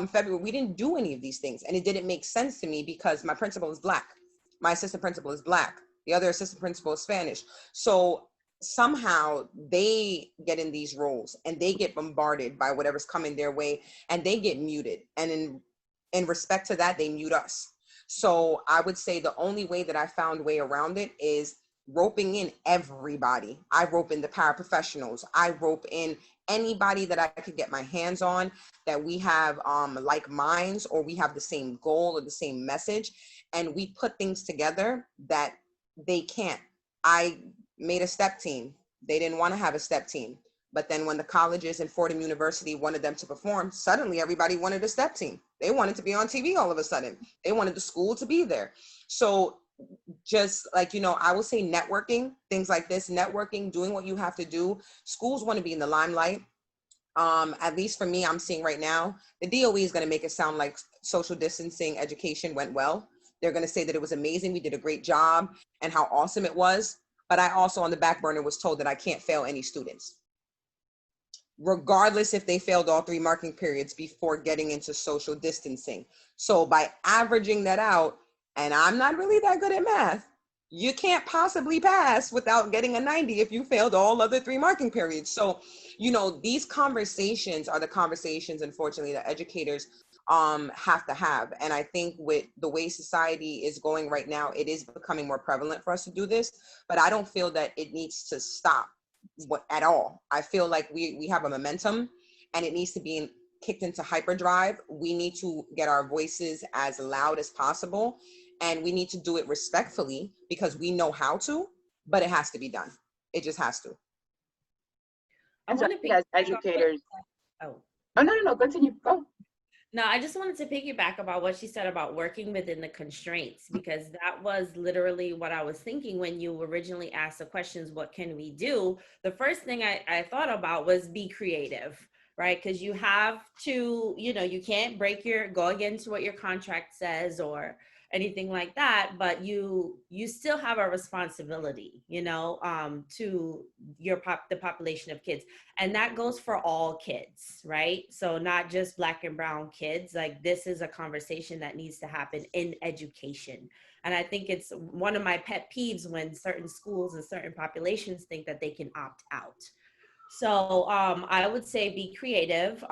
February. We didn't do any of these things. And it didn't make sense to me because my principal is Black. My assistant principal is Black. The other assistant principal is Spanish. So somehow they get in these roles and they get bombarded by whatever's coming their way and they get muted. And in respect to that, they mute us. So I would say the only way that I found way around it is roping in everybody. I rope in the paraprofessionals. I rope in anybody that I could get my hands on, that we have like minds, or we have the same goal or the same message, and we put things together that they can't. I made a step team. They didn't want to have a step team. But then when the colleges and Fordham University wanted them to perform, suddenly everybody wanted a step team. They wanted to be on TV all of a sudden. They wanted the school to be there. So just like, I will say networking, things like this, networking, doing what you have to do. Schools want to be in the limelight. At least for me, I'm seeing right now, the DOE is going to make it sound like social distancing education went well. They're going to say that it was amazing. We did a great job and how awesome it was. But I also on the back burner was told that I can't fail any students, regardless if they failed all 3 marking periods before getting into social distancing. So by averaging that out, and I'm not really that good at math, you can't possibly pass without getting a 90 if you failed all other 3 marking periods. So, these conversations are the conversations, unfortunately, that educators have to have. And I think with the way society is going right now, it is becoming more prevalent for us to do this, but I don't feel that it needs to stop at all. I feel like we have a momentum and it needs to be kicked into hyperdrive. We need to get our voices as loud as possible, and we need to do it respectfully because we know how to, but it has to be done. It just has to. And so as educators. Oh no, continue. Go. No, I just wanted to piggyback about what she said about working within the constraints, because that was literally what I was thinking when you originally asked the questions, what can we do? The first thing I thought about was be creative, right? Because you have to, you can't go against what your contract says or anything like that, but you still have a responsibility, to the population of kids. And that goes for all kids, right? So not just Black and brown kids. Like, this is a conversation that needs to happen in education. And I think it's one of my pet peeves when certain schools and certain populations think that they can opt out. So I would say be creative,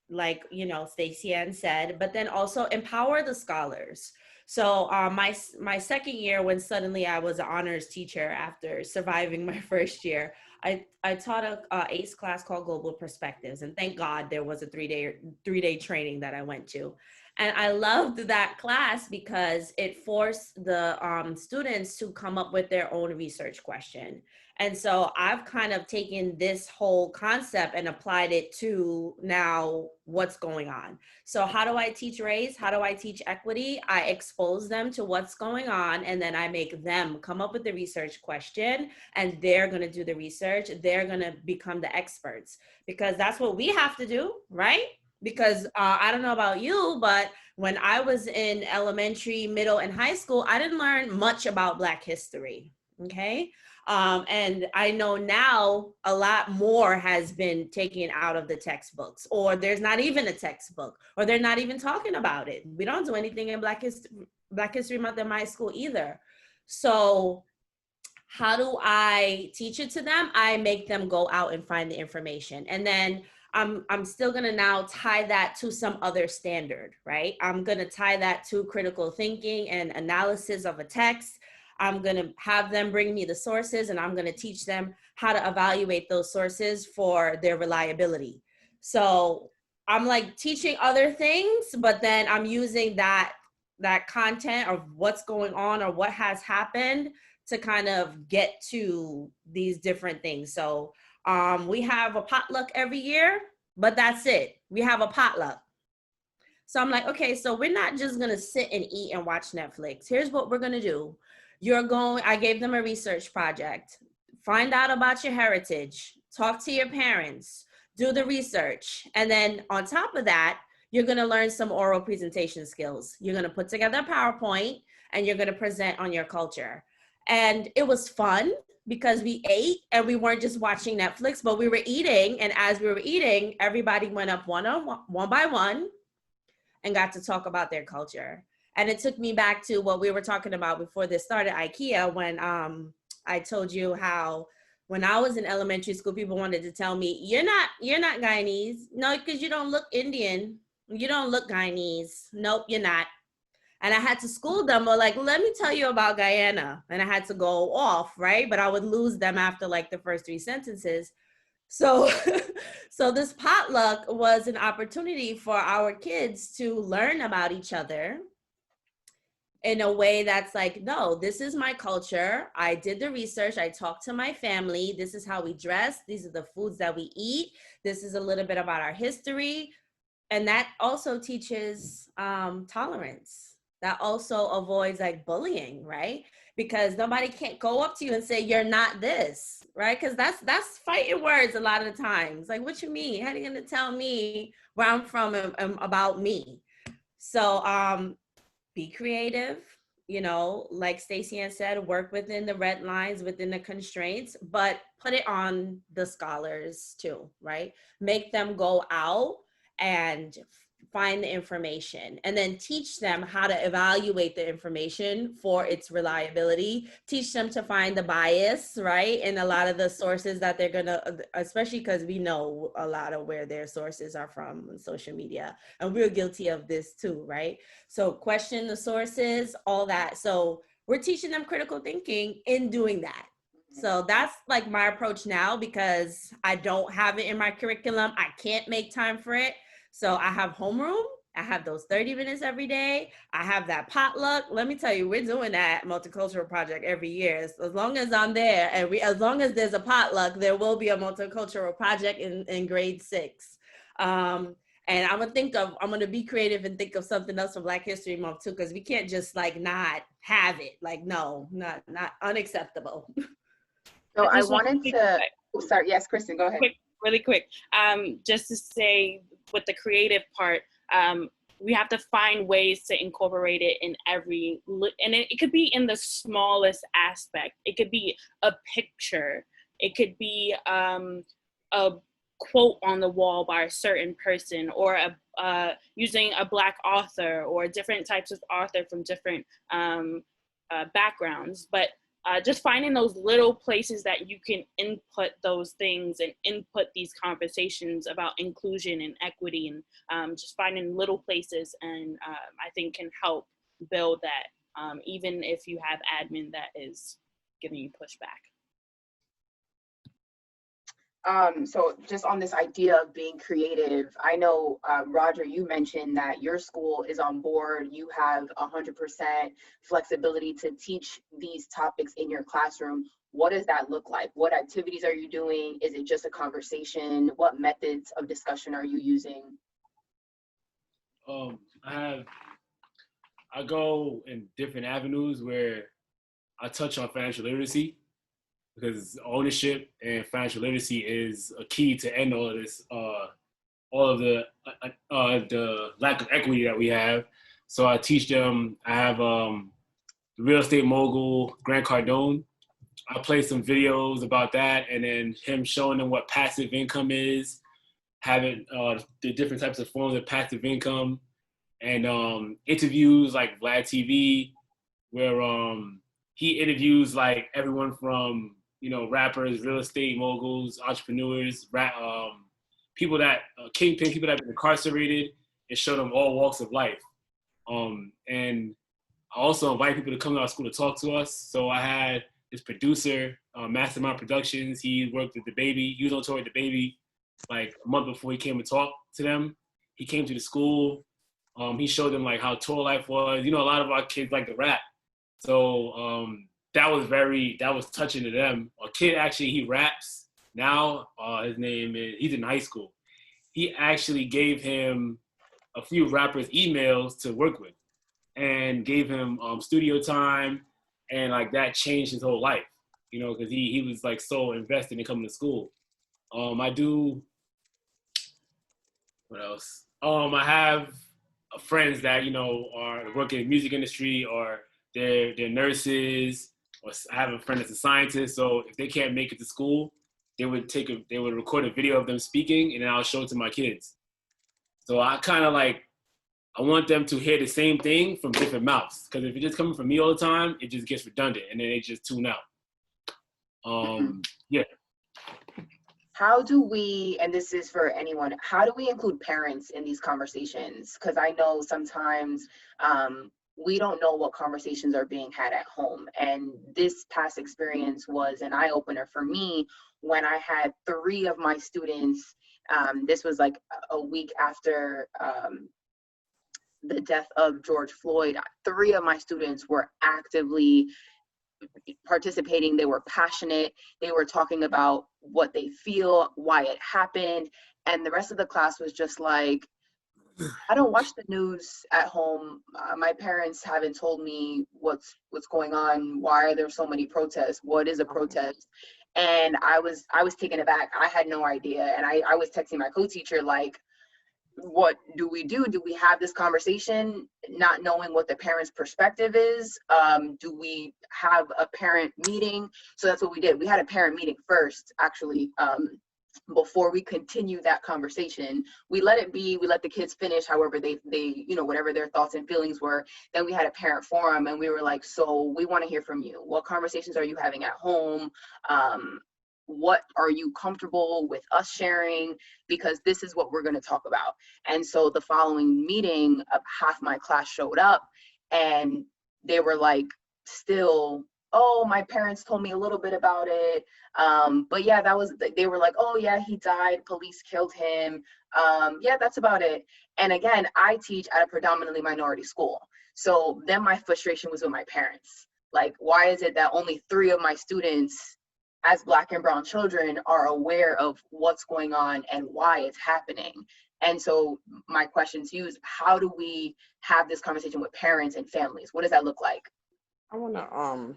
like, Stacey Ann said, but then also empower the scholars. So my second year, when suddenly I was an honors teacher after surviving my first year, I taught a ACE class called Global Perspectives, and thank God there was a three-day training that I went to. And I loved that class because it forced the students to come up with their own research question. And so I've kind of taken this whole concept and applied it to now what's going on. So how do I teach race? How do I teach equity? I expose them to what's going on, and then I make them come up with the research question, and they're going to do the research. They're going to become the experts, because that's what we have to do, right? Because I don't know about you, but when I was in elementary, middle, and high school, I didn't learn much about Black history, okay? And I know now a lot more has been taken out of the textbooks, or there's not even a textbook, or they're not even talking about it. We don't do anything in Black History Month in my school either. So how do I teach it to them? I make them go out and find the information. And then I'm still gonna now tie that to some other standard, right? I'm gonna tie that to critical thinking and analysis of a text. I'm gonna have them bring me the sources, and I'm gonna teach them how to evaluate those sources for their reliability. So I'm like teaching other things, but then I'm using that content of what's going on or what has happened to kind of get to these different things. So we have a potluck every year, but that's it. We have a potluck. So I'm like, okay, so we're not just gonna sit and eat and watch Netflix. Here's what we're gonna do. I gave them a research project. Find out about your heritage, talk to your parents, do the research. And then on top of that, you're gonna learn some oral presentation skills. You're gonna put together a PowerPoint, and you're gonna present on your culture. And it was fun because we ate and we weren't just watching Netflix, but we were eating. And as we were eating, everybody went up one by one and got to talk about their culture. And it took me back to what we were talking about before this started, IKEA, when I told you how when I was in elementary school, people wanted to tell me, you're not Guyanese. No, because you don't look Indian. You don't look Guyanese. Nope, you're not. And I had to school them, or like, let me tell you about Guyana. And I had to go off, right? But I would lose them after like the first 3 sentences. So, so this potluck was an opportunity for our kids to learn about each other in a way that's like, no, this is my culture. I did the research. I talked to my family. This is how we dress. These are the foods that we eat. This is a little bit about our history. And that also teaches tolerance. That also avoids like bullying, right? Because nobody can't go up to you and say, you're not this, right? Because that's fighting words a lot of the times. Like, what you mean? How are you gonna tell me where I'm from and about me? So be creative, like Stacey Ann said, work within the red lines, within the constraints, but put it on the scholars too, right? Make them go out and find the information, and then teach them how to evaluate the information for its reliability. Teach them to find the bias, right? And a lot of the sources that they're gonna, especially because we know a lot of where their sources are from on social media, and we're guilty of this too, right? So question the sources, all that. So we're teaching them critical thinking in doing that. So that's like my approach now, because I don't have it in my curriculum. I can't make time for it. So I have homeroom. I have those 30 minutes every day. I have that potluck. Let me tell you, we're doing that multicultural project every year. As long as I'm there, and as long as there's a potluck, there will be a multicultural project in grade 6. And I'm gonna be creative and think of something else for Black History Month too, because we can't just like not have it. Like, no, not unacceptable. So I wanted to, sorry, yes, Kristen, go ahead. Really quick, just to say with the creative part, we have to find ways to incorporate it in every, and it could be in the smallest aspect. It could be a picture. It could be a quote on the wall by a certain person, or using a Black author or different types of author from different backgrounds. But just finding those little places that you can input those things and input these conversations about inclusion and equity, and just finding little places, and I think can help build that, even if you have admin that is giving you pushback. So just on this idea of being creative, I know, Roger, you mentioned that your school is on board. You have 100% flexibility to teach these topics in your classroom. What does that look like? What activities are you doing? Is it just a conversation? What methods of discussion are you using? I go in different avenues where I touch on financial literacy, because ownership and financial literacy is a key to end all of this, all of the lack of equity that we have. So I teach them. I have the real estate mogul Grant Cardone. I play some videos about that, and then him showing them what passive income is, having the different types of forms of passive income, and interviews like Vlad TV, where he interviews like everyone from, you know, rappers, real estate moguls, entrepreneurs, people that kingpin, people that have been incarcerated, and show them all walks of life. And I also invite people to come to our school to talk to us. So I had this producer, Mastermind Productions. He worked with the baby. He was on tour with the baby like a month before he came to talk to them. He came to the school. He showed them like how tour life was. You know, a lot of our kids like to rap. So that was touching to them. A kid actually, he raps now. His name is, he's in high school. He actually gave him a few rappers emails to work with and gave him studio time, and like that changed his whole life, you know, because he was like so invested in coming to school. I do, what else? I have friends that, you know, are working in the music industry, or they're nurses, or I have a friend that's a scientist. So if they can't make it to school, they would record a video of them speaking, and then I'll show it to my kids. So I kind of like, I want them to hear the same thing from different mouths. Because if it's just coming from me all the time, it just gets redundant, and then they just tune out. Yeah. How do we, and this is for anyone, how do we include parents in these conversations? Because I know sometimes we don't know what conversations are being had at home. And this past experience was an eye-opener for me when I had 3 of my students, this was like a week after the death of George Floyd. 3 of my students were actively participating. They were passionate. They were talking about what they feel, why it happened. And the rest of the class was just like, I don't watch the news at home. My parents haven't told me what's going on. Why are there so many protests? What is a protest? And I was taken aback. I had no idea. And I was texting my co-teacher like, what do we do? Do we have this conversation not knowing what the parent's perspective is? Do we have a parent meeting? So that's what we did. We had a parent meeting first, actually, before we continue that conversation. We let it be, we let the kids finish however they you know, whatever their thoughts and feelings were. Then we had a parent forum, and we were like, so we want to hear from you. What conversations are you having at home? What are you comfortable with us sharing? Because this is what we're going to talk about. And so the following meeting, half my class showed up, and they were like, still, oh, my parents told me a little bit about it. But yeah, they were like, oh yeah, he died, police killed him. Yeah, that's about it. And again, I teach at a predominantly minority school. So then my frustration was with my parents. Like, why is it that only 3 of my students as Black and brown children are aware of what's going on and why it's happening? And so my question to you is, how do we have this conversation with parents and families? What does that look like? I want to,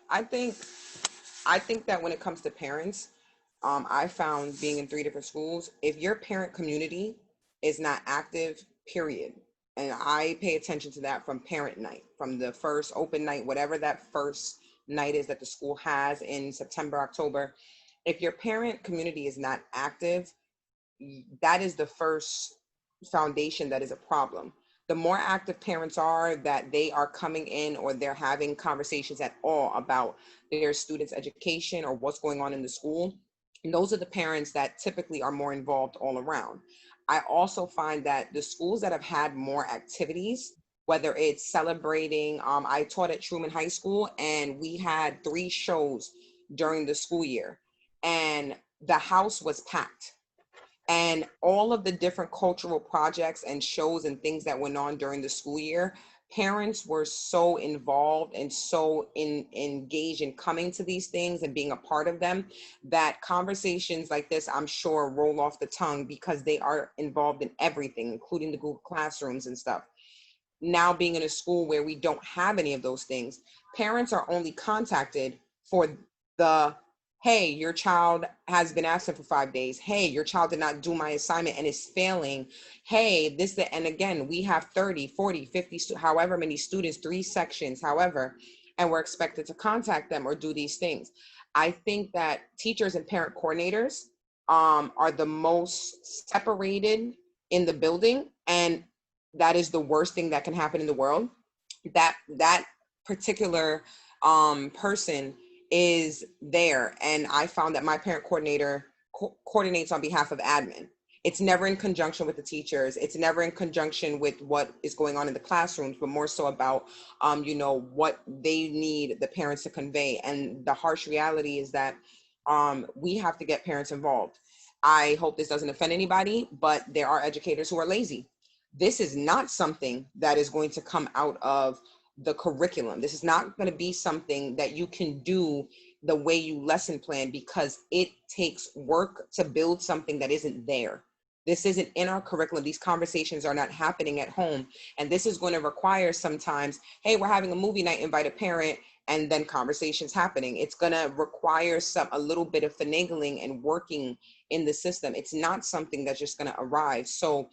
I think that when it comes to parents, I found being in 3 different schools, if your parent community is not active, period. And I pay attention to that from parent night, from the first open night, whatever that first night is that the school has in September, October. If your parent community is not active, that is the first foundation that is a problem. The more active parents are, that they are coming in or they're having conversations at all about their students' education or what's going on in the school, and those are the parents that typically are more involved all around. I also find that the schools that have had more activities whether it's celebrating. I taught at Truman High School, and we had 3 shows during the school year, and the house was packed. And all of the different cultural projects and shows and things that went on during the school year, parents were so involved and so engaged in coming to these things and being a part of them, that conversations like this, I'm sure, roll off the tongue because they are involved in everything, including the Google Classrooms and stuff. Now being in a school where we don't have any of those things, parents are only contacted for the, hey, your child has been absent for 5 days. Hey, your child did not do my assignment and is failing. Hey, this, that, and again, we have 30, 40, 50, however many students, 3 sections, however, and we're expected to contact them or do these things. I think that teachers and parent coordinators are the most separated in the building, and that is the worst thing that can happen in the world. That particular person is there, and I found that my parent coordinator coordinates on behalf of admin. It's never in conjunction with the teachers. It's never in conjunction with what is going on in the classrooms, but more so about what they need the parents to convey. And the harsh reality is that we have to get parents involved. I hope this doesn't offend anybody, but there are educators who are lazy. This is not something that is going to come out of the curriculum. This is not going to be something that you can do the way you lesson plan, because it takes work to build something that isn't there. This isn't in our curriculum. These conversations are not happening at home. And this is going to require sometimes, hey, we're having a movie night, invite a parent, and then conversations happening. It's going to require a little bit of finagling and working in the system. It's not something that's just going to arrive. So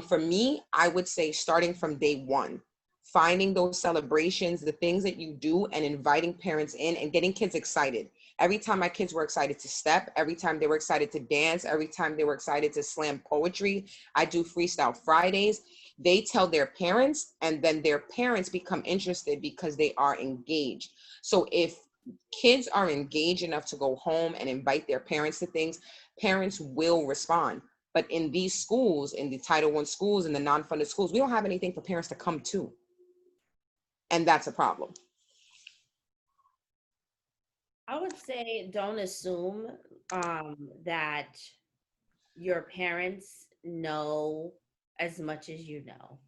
for me, I would say starting from day one, finding those celebrations, the things that you do, and inviting parents in and getting kids excited. Every time my kids were excited to step, every time they were excited to dance, every time they were excited to slam poetry, I do Freestyle Fridays. They tell their parents, and then their parents become interested because they are engaged. So if kids are engaged enough to go home and invite their parents to things, parents will respond. But in these schools, in the Title I schools, in the non-funded schools, we don't have anything for parents to come to. And that's a problem. I would say don't assume that your parents know as much as you know.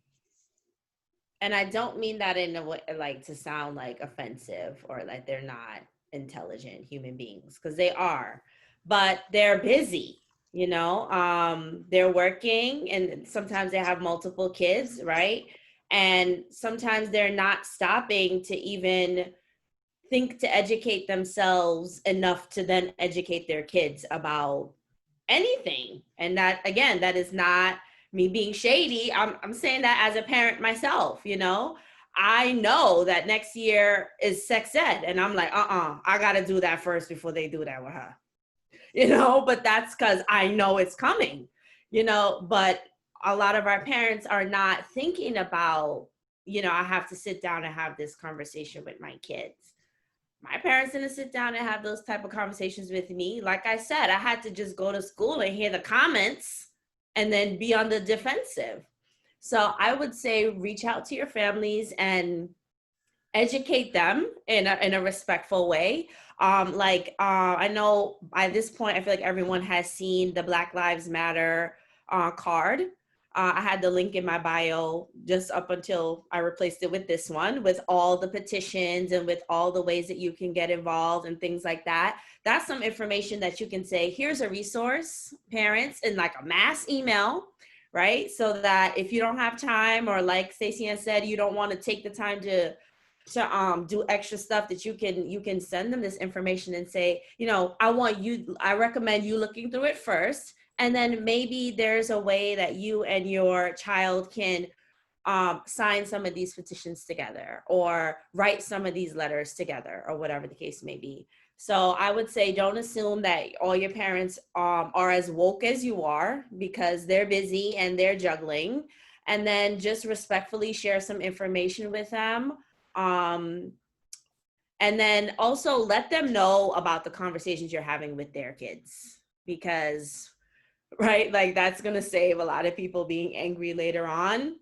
And I don't mean that in a way like to sound like offensive or like they're not intelligent human beings, because they are, but they're busy. They're working, and sometimes they have multiple kids, right? And sometimes they're not stopping to even think to educate themselves enough to then educate their kids about anything. And that, again, that is not me being shady. I'm saying that as a parent myself. I know that next year is sex ed, and I'm like, I gotta do that first before they do that with her. But that's because I know it's coming, but a lot of our parents are not thinking about, I have to sit down and have this conversation with my kids. My parents didn't sit down and have those type of conversations with me. Like I said, I had to just go to school and hear the comments and then be on the defensive. So I would say reach out to your families and educate them in a respectful way. I know by this point, I feel like everyone has seen the Black Lives Matter card. I had the link in my bio just up until I replaced it with this one, with all the petitions and with all the ways that you can get involved and things like that. That's some information that you can say, here's a resource, parents, in like a mass email, right? So that if you don't have time, or like Stacey Ann said, you don't want to take the time to do extra stuff, that you can send them this information and say, I recommend you looking through it first. And then maybe there's a way that you and your child can sign some of these petitions together, or write some of these letters together, or whatever the case may be. So I would say don't assume that all your parents are as woke as you are, because they're busy and they're juggling. And then just respectfully share some information with them. And then also let them know about the conversations you're having with their kids, because, right, like that's going to save a lot of people being angry later on.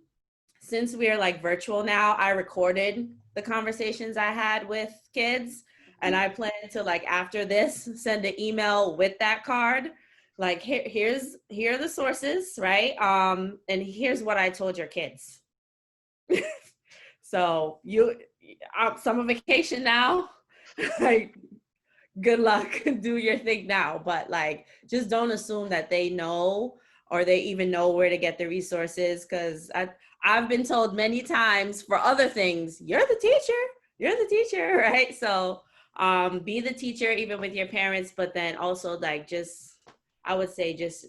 since we are like virtual now, I recorded the conversations I had with kids, and I plan to, like, after this, send an email with that card. Like, here are the sources, right? And here's what I told your kids. So summer vacation now, like, good luck, do your thing now. But like, just don't assume that they know or they even know where to get the resources. Cause I've been told many times for other things, you're the teacher, right? So be the teacher even with your parents, but then also like I would say just,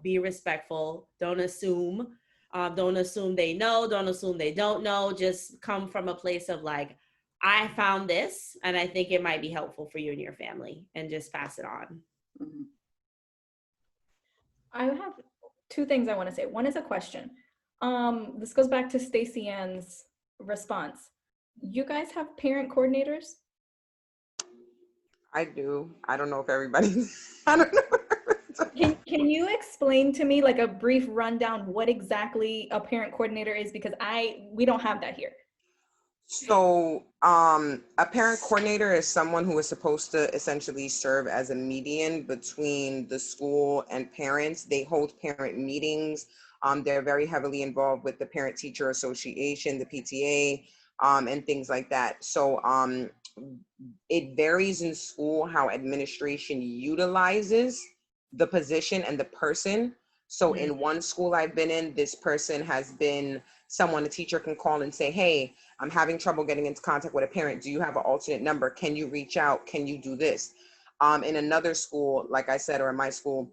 be respectful. Don't assume they know, don't assume they don't know. Just come from a place of like, I found this and I think it might be helpful for you and your family, and just pass it on. Mhm. I have two things I want to say. One is a question. This goes back to Stacey Ann's response. You guys have parent coordinators? I do. I don't know if everybody, I don't know. Can you explain to me, like, a brief rundown what exactly a parent coordinator is? Because we don't have that here. So a parent coordinator is someone who is supposed to essentially serve as a median between the school and parents. They hold parent meetings. They're very heavily involved with the Parent Teacher Association, the PTA, and things like that. So it varies in school how administration utilizes the position and the person. So in one school I've been in, this person has been someone a teacher can call and say, hey, I'm having trouble getting into contact with a parent. Do you have an alternate number? Can you reach out? Can you do this? In another school, like I said, or in my school,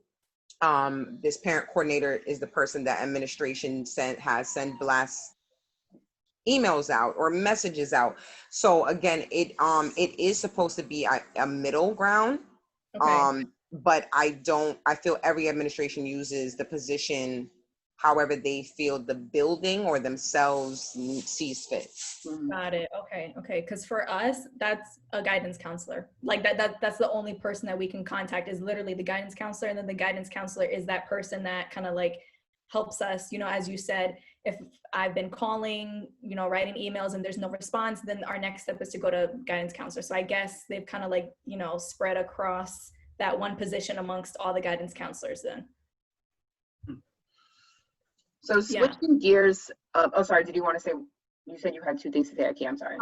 this parent coordinator is the person that administration has sent blast emails out or messages out. So again, it is supposed to be a middle ground. Okay. But I feel every administration uses the position however they feel the building or themselves sees fit. Got it. Okay. Because for us, that's a guidance counselor. Like that's the only person that we can contact is literally the guidance counselor. And then the guidance counselor is that person that kind of like helps us, as you said, if I've been calling, writing emails and there's no response, then our next step is to go to guidance counselor. So I guess they've kind of like, spread across that one position amongst all the guidance counselors then. So switching gears, sorry, did you want to say, you said you had two things to say, okay, I'm sorry.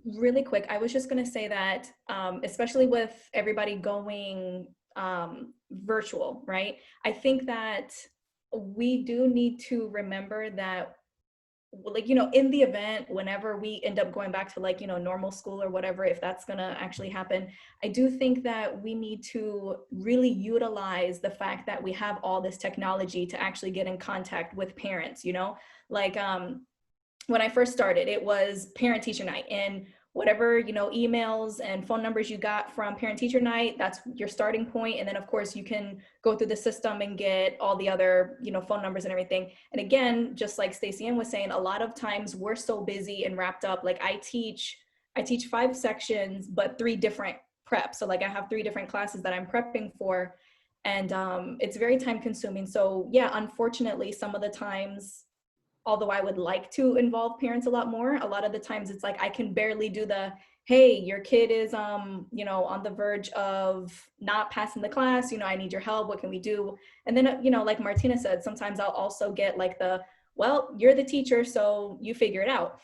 Really quick, I was just going to say that, especially with everybody going virtual, right? I think that we do need to remember that, like, in the event, whenever we end up going back to like, normal school or whatever, if that's going to actually happen, I do think that we need to really utilize the fact that we have all this technology to actually get in contact with parents, like, when I first started, it was parent teacher night, and whatever, emails and phone numbers you got from parent teacher night, that's your starting point. And then of course you can go through the system and get all the other, phone numbers and everything. And again, just like Stacey Ann was saying, a lot of times we're so busy and wrapped up. Like I teach 5 sections, but 3 different preps. So like I have 3 different classes that I'm prepping for, and it's very time consuming. So yeah, unfortunately, some of the times, although I would like to involve parents a lot more, a lot of the times it's like I can barely do the, hey, your kid is on the verge of not passing the class, I need your help, what can we do? And then like Martina said, sometimes I'll also get like well, you're the teacher, so you figure it out,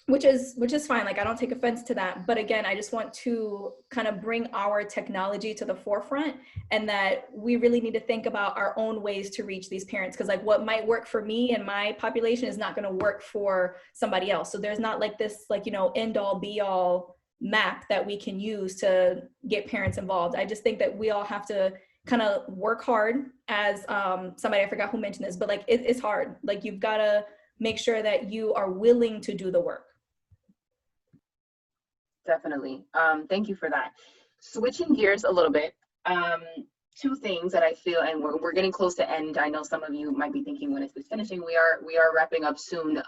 which is fine. Like I don't take offense to that, but again, I just want to kind of bring our technology to the forefront, and that we really need to think about our own ways to reach these parents, because like what might work for me and my population is not going to work for somebody else. So there's not like this like end all be all map that we can use to get parents involved. I just think that we all have to kind of work hard, as somebody, I forgot who mentioned this, but like it's hard. Like you've got to make sure that you are willing to do the work. Definitely. Thank you for that. Switching gears a little bit, 2 things that I feel, and we're getting close to end. I know some of you might be thinking when is this finishing? We are wrapping up soon.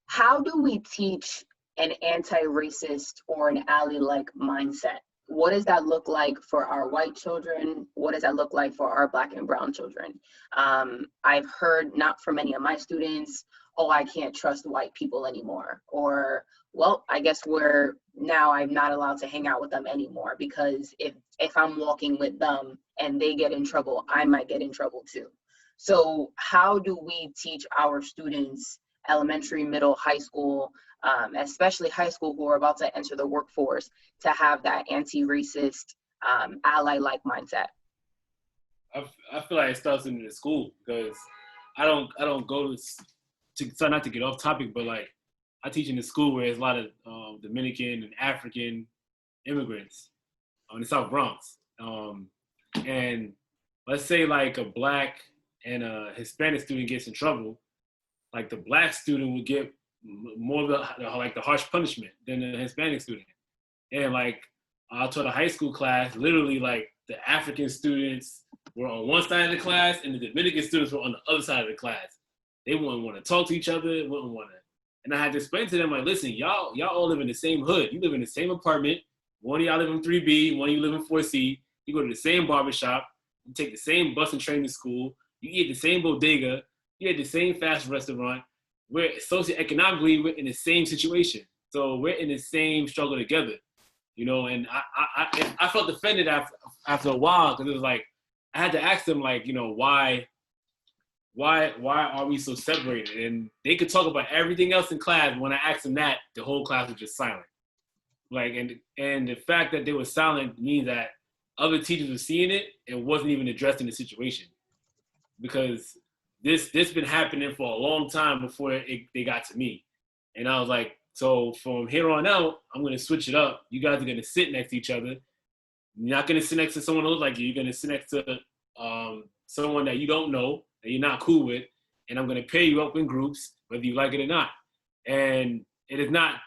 How do we teach an anti-racist or an ally-like mindset what does that look like for our white children? What does that look like for our Black and brown children? I've heard, not from many of my students, oh, I can't trust white people anymore. Or, well, I guess I'm not allowed to hang out with them anymore, because if I'm walking with them and they get in trouble, I might get in trouble too. So how do we teach our students, elementary, middle, high school, especially high school, who are about to enter the workforce, to have that anti-racist, ally-like mindset? I feel like it starts in the school, because I don't go to try not to get off topic, but like I teach in the school where there's a lot of Dominican and African immigrants in the South Bronx, and let's say like a Black and a Hispanic student gets in trouble, like the Black student would get more of the harsh punishment than the Hispanic student. And like I taught a high school class, literally like the African students were on one side of the class and the Dominican students were on the other side of the class. They wouldn't want to talk to each other, wouldn't want to. And I had to explain to them, like, listen, y'all all live in the same hood. You live in the same apartment. One of y'all live in 3B, one of you live in 4C. You go to the same barbershop. You take the same bus and train to school. You eat at the same bodega. You at the same fast restaurant. We're socioeconomically, we're in the same situation. So we're in the same struggle together, you know. And I felt offended after a while, because it was like I had to ask them, like, you know, why are we so separated? And they could talk about everything else in class. When I asked them that, the whole class was just silent. Like, and the fact that they were silent means that other teachers were seeing it and wasn't even addressing the situation, because this been happening for a long time before they got to me. And I was like, so from here on out, I'm going to switch it up. You guys are going to sit next to each other. You're not going to sit next to someone who looks like you. You're going to sit next to someone that you don't know, that you're not cool with. And I'm going to pair you up in groups, whether you like it or not. And it is not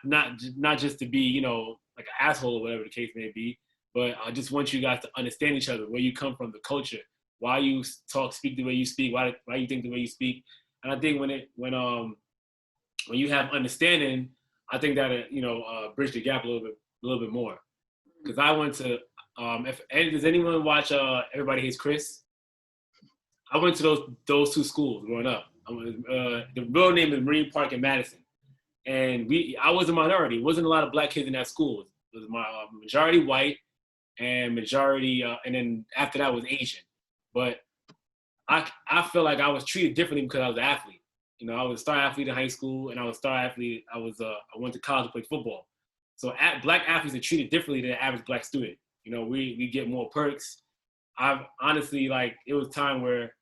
just to be, you know, like an asshole or whatever the case may be, but I just want you guys to understand each other, where you come from, the culture, why you speak the way you speak, why you think the way you speak. And I think when you have understanding, I think that bridge the gap a little bit more. Because I went to does anyone watch Everybody Hates Chris? I went to those two schools growing up. The real name is Marine Park in Madison, and I was a minority. It wasn't a lot of Black kids in that school. It was majority white and majority, and then after that was Asian. But I feel like I was treated differently because I was an athlete. You know, I was a star athlete in high school, and I was a star athlete. I went to college to play football. So Black athletes are treated differently than the average Black student. You know, we get more perks. I've honestly, like, it was time where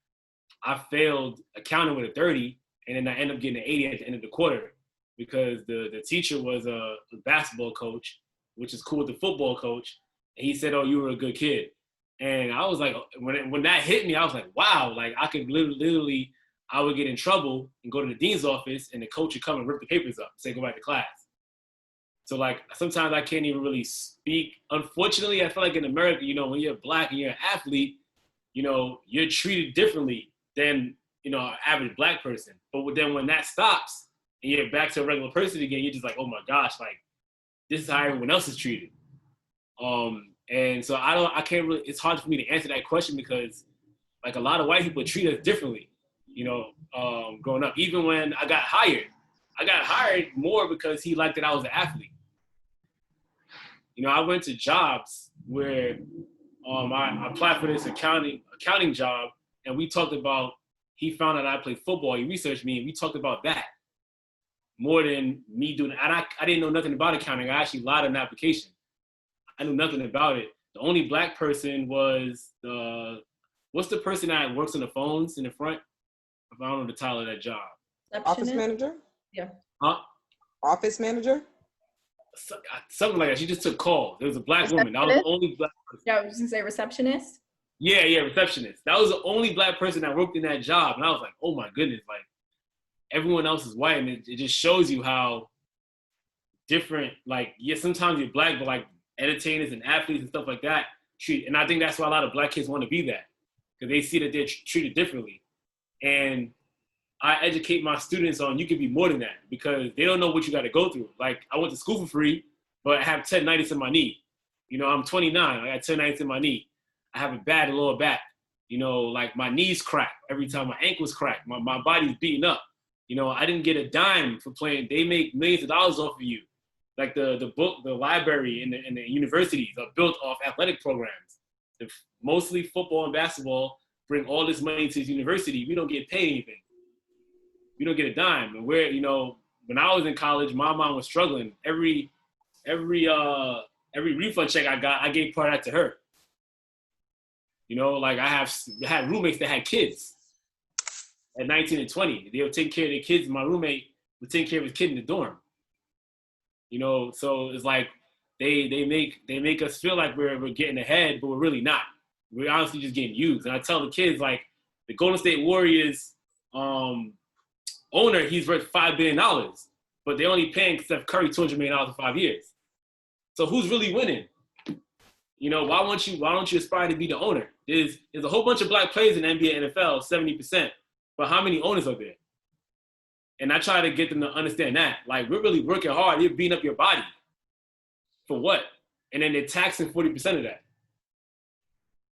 I failed accounting with a 30, and then I ended up getting an 80 at the end of the quarter, because the teacher was a basketball coach, which is cool with the football coach. And he said, "Oh, you were a good kid." And I was like, when that hit me, I was like, wow, like I could literally, I would get in trouble and go to the dean's office, and the coach would come and rip the papers up and say, go back to class. So like, sometimes I can't even really speak. Unfortunately, I feel like in America, you know, when you're Black and you're an athlete, you know, you're treated differently than, you know, an average Black person. But then when that stops and you're back to a regular person again, you're just like, oh my gosh, like, this is how everyone else is treated. And so I can't really, it's hard for me to answer that question, because like a lot of white people treat us differently, you know, growing up. Even when I got hired more because he liked that I was an athlete. You know, I went to jobs where I applied for this accounting job, and we talked about, he found out I played football, he researched me, and we talked about that more than me doing it. I didn't know nothing about accounting. I actually lied on the application. I knew nothing about it. The only Black person was what's the person that works on the phones in the front? I don't know the title of that job. Office manager? Yeah. Huh? Office manager? Something like that. She just took calls. There was a Black woman. That was the only Black person. Yeah, I was gonna say receptionist. Yeah, receptionist. That was the only Black person that worked in that job. And I was like, oh my goodness, like everyone else is white. And it just shows you how different, like, yeah, sometimes you're Black, but like entertainers and athletes and stuff like that treat. And I think that's why a lot of Black kids want to be that, because they see that they're treated differently. And I educate my students on, you can be more than that, because they don't know what you got to go through. Like, I went to school for free, but I have 10 nights in my knee. You know, I'm 29. I got tendonitis in my knee. I have a bad lower back. You know, like my knees crack every time, my ankles crack. My body's beaten up. You know, I didn't get a dime for playing. They make millions of dollars off of you. Like the book, the library, and the universities are built off athletic programs. Mostly football and basketball bring all this money to the university. We don't get paid anything. We don't get a dime. And we're, you know, when I was in college, my mom was struggling. Every refund check I got, I gave part of that to her. You know, like I had roommates that had kids at 19 and 20. They would take care of their kids. My roommate would take care of his kid in the dorm. You know, so it's like they make us feel like we're getting ahead, but we're really not. We're honestly just getting used. And I tell the kids, like, the Golden State Warriors owner, he's worth $5 billion, but they're only paying Steph Curry $200 million for 5 years. So who's really winning? You know, why don't you aspire to be the owner? There's a whole bunch of black players in the NBA and NFL, 70%, but how many owners are there? And I try to get them to understand that. Like, we're really working hard. You're beating up your body. For what? And then they're taxing 40% of that.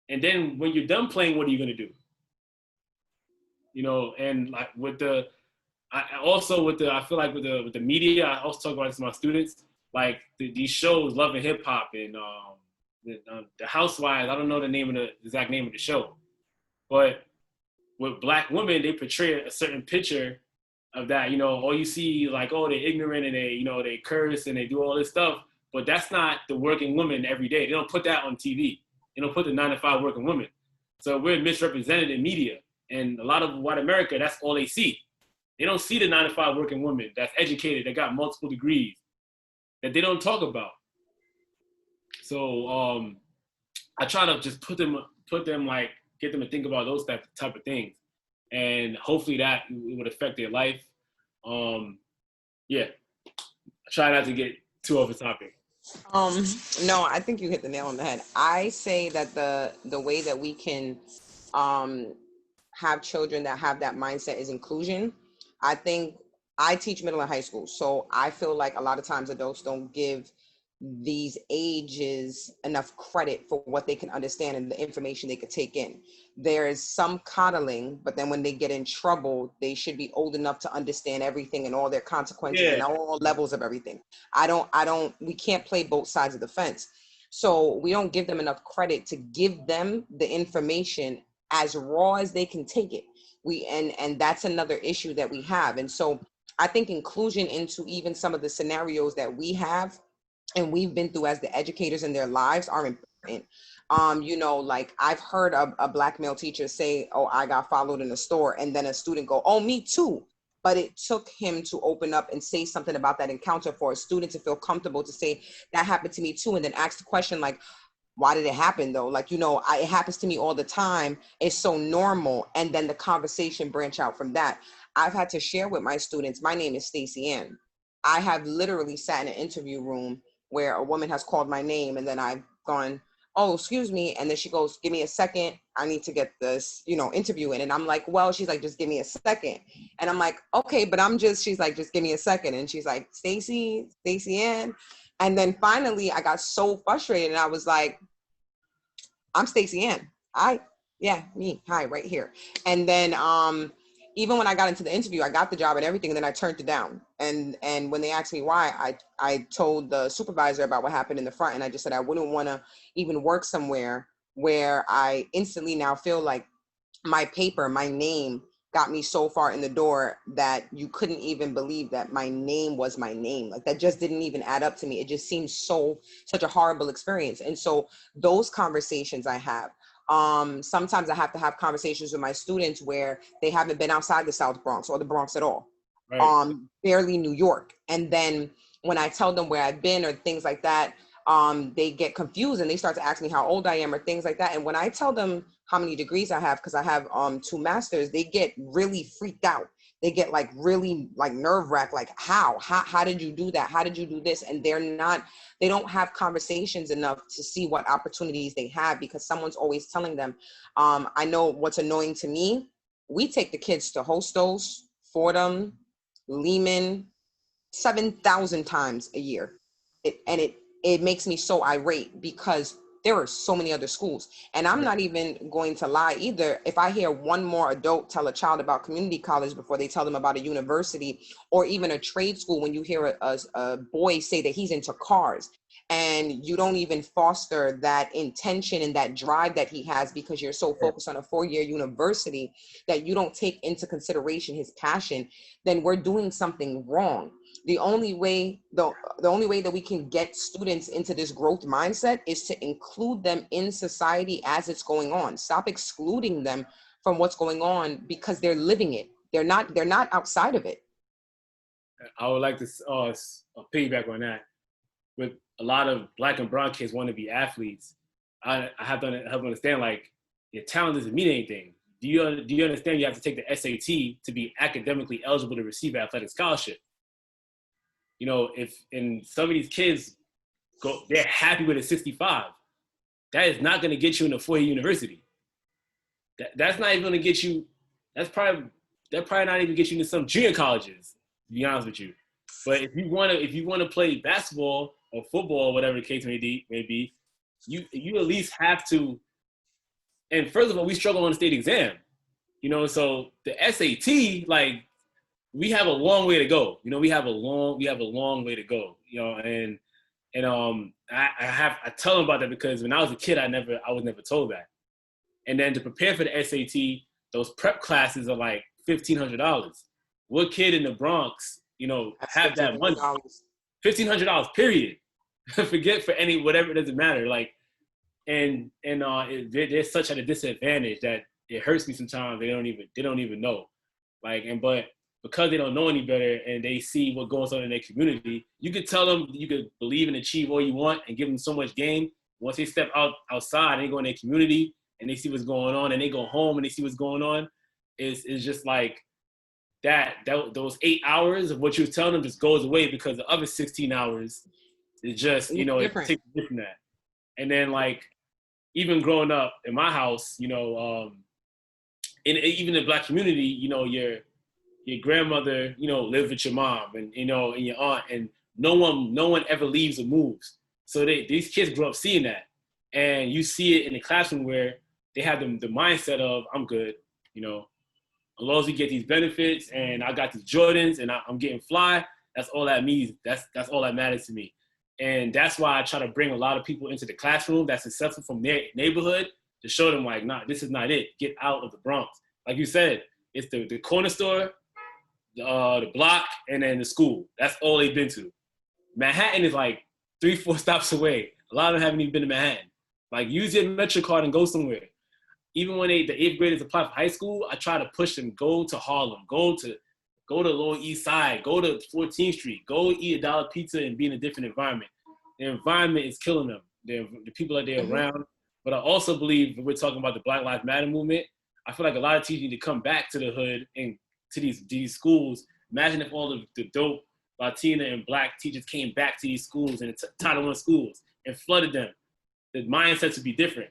And then when you're done playing, what are you going to do? You know, and like I feel like with the media, I also talk about this to my students, like these shows, Love and Hip Hop and the Housewives, I don't know the exact name of the show, but with black women, they portray a certain picture of that. You know, all you see, like, oh, they're ignorant and they curse and they do all this stuff, but that's not the working woman every day. They don't put that on TV. They don't put the 9-to-5 working woman. So we're misrepresented in media. And a lot of white America, that's all they see. They don't see the 9-to-5 working woman that's educated, that got multiple degrees, that they don't talk about. So I try to just put them like, get them to think about those type of things. And hopefully that would affect their life. Yeah, I try not to get too off the topic. No, I think you hit the nail on the head. I say that the way that we can have children that have that mindset is inclusion. I think I teach middle and high school, so I feel like a lot of times adults don't give these ages enough credit for what they can understand and the information they could take in. There is some coddling, but then when they get in trouble, they should be old enough to understand everything and all their consequences and all levels of everything. We can't play both sides of the fence. So we don't give them enough credit to give them the information as raw as they can take it. And that's another issue that we have. And so I think inclusion into even some of the scenarios that we have and we've been through as the educators in their lives are important. You know, like I've heard a black male teacher say, oh, I got followed in the store, and then a student go, oh, me too. But it took him to open up and say something about that encounter for a student to feel comfortable to say that happened to me too. And then ask the question, like, why did it happen though? Like, you know, it happens to me all the time. It's so normal. And then the conversation branch out from that. I've had to share with my students, my name is Stacey Ann. I have literally sat in an interview room where a woman has called my name and then I've gone, oh, excuse me. And then she goes, give me a second. I need to get this, you know, interview in. And I'm like, well, she's like, just give me a second. And I'm like, okay, but she's like, just give me a second. And she's like, Stacey Ann. And then finally I got so frustrated and I was like, I'm Stacey Ann. Me, hi, right here. And then even when I got into the interview, I got the job and everything, and then I turned it down. And when they asked me why, I told the supervisor about what happened in the front, and I just said I wouldn't want to even work somewhere where I instantly now feel like my paper, my name got me so far in the door that you couldn't even believe that my name was my name. Like that just didn't even add up to me. It just seemed such a horrible experience. And so those conversations I have. Sometimes I have to have conversations with my students where they haven't been outside the South Bronx or the Bronx at all, right. Barely New York. And then when I tell them where I've been or things like that, they get confused and they start to ask me how old I am or things like that. And when I tell them how many degrees I have, because I have 2 masters, they get really freaked out. They get like really like nerve wracked, like how did you do that? How did you do this? And they don't have conversations enough to see what opportunities they have because someone's always telling them. I know what's annoying to me. We take the kids to Hostos, Fordham, Lehman, 7,000 times a year. it makes me so irate because there are so many other schools. And I'm not even going to lie either. If I hear one more adult tell a child about community college before they tell them about a university or even a trade school, when you hear a boy say that he's into cars and you don't even foster that intention and that drive that he has because you're so focused on a 4-year university that you don't take into consideration his passion, then we're doing something wrong. The only way that we can get students into this growth mindset is to include them in society as it's going on. Stop excluding them from what's going on because they're living it. They're not outside of it. I would like to piggyback on that. With a lot of Black and brown kids want to be athletes, I have to help understand, like, your talent doesn't mean anything. Do you understand you have to take the SAT to be academically eligible to receive an athletic scholarship? You know, if in some of these kids they're happy with a 65, that is not going to get you in a 4-year university. That's not even going to get you. That probably not even get you into some junior colleges, to be honest with you. But if you want to play basketball or football or whatever the case may be, you at least have to. And first of all, we struggle on the state exam, you know. So the SAT, like, we have a long way to go. You know, we have a long way to go. You know, and I tell them about that because when I was a kid, I was never told that. And then to prepare for the SAT, those prep classes are like $1,500. What kid in the Bronx, you know, have that money? $1,500, period. Forget for whatever, it doesn't matter. Like, they're such at a disadvantage that it hurts me sometimes. They don't even know. Like, but because they don't know any better and they see what goes on in their community, you could tell them you could believe and achieve all you want and give them so much game. Once they step outside and they go in their community and they see what's going on and they go home and they see what's going on, it's just like those 8 hours of what you were telling them just goes away because the other 16 hours is just, you know, different. It takes different that. And then, like, even growing up in my house, you know, even in the Black community, you know, your grandmother, you know, lived with your mom and, you know, and your aunt, and no one ever leaves or moves. So these kids grow up seeing that. And you see it in the classroom where they have the mindset of, I'm good, you know, as long as we get these benefits and I got these Jordans and I'm getting fly, that's all that means. That's all that matters to me. And that's why I try to bring a lot of people into the classroom that's successful from their neighborhood to show them, like, nah, this is not it. Get out of the Bronx. Like you said, it's the corner store, the block, and then the school. That's all they've been to. Manhattan is like 3-4 stops away. A lot of them haven't even been to Manhattan. Like, use your Metro card and go somewhere. Even when the 8th graders apply for high school, I try to push them, go to Harlem, go to Lower East Side, go to 14th Street, go eat a dollar pizza and be in a different environment. The environment is killing them. The people that they're around. But I also believe when we're talking about the Black Lives Matter movement, I feel like a lot of teachers need to come back to the hood and to these schools. Imagine if all of the dope Latina and Black teachers came back to these schools and Title I schools and flooded them. The mindsets would be different.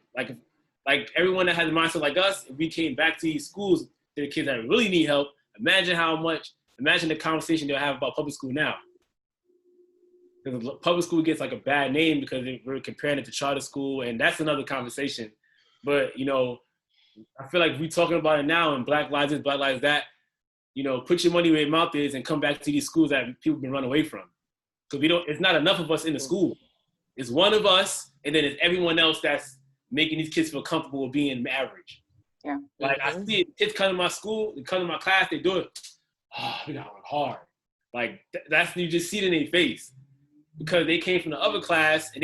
Like everyone that has a mindset like us, if we came back to these schools, to the kids that really need help, imagine the conversation they'll have about public school now. Because public school gets like a bad name because we're comparing it to charter school, and that's another conversation. But, you know, I feel like we're talking about it now, and Black Lives this, Black Lives that. You know, put your money where your mouth is and come back to these schools that people have been running away from. Because it's not enough of us in the school. It's one of us, and then it's everyone else that's making these kids feel comfortable with being average. Yeah. Like, I see it, kids come to my school, they come to my class, they do it. Oh, we gotta work hard. Like, that's, you just see it in their face. Because they came from the other class, and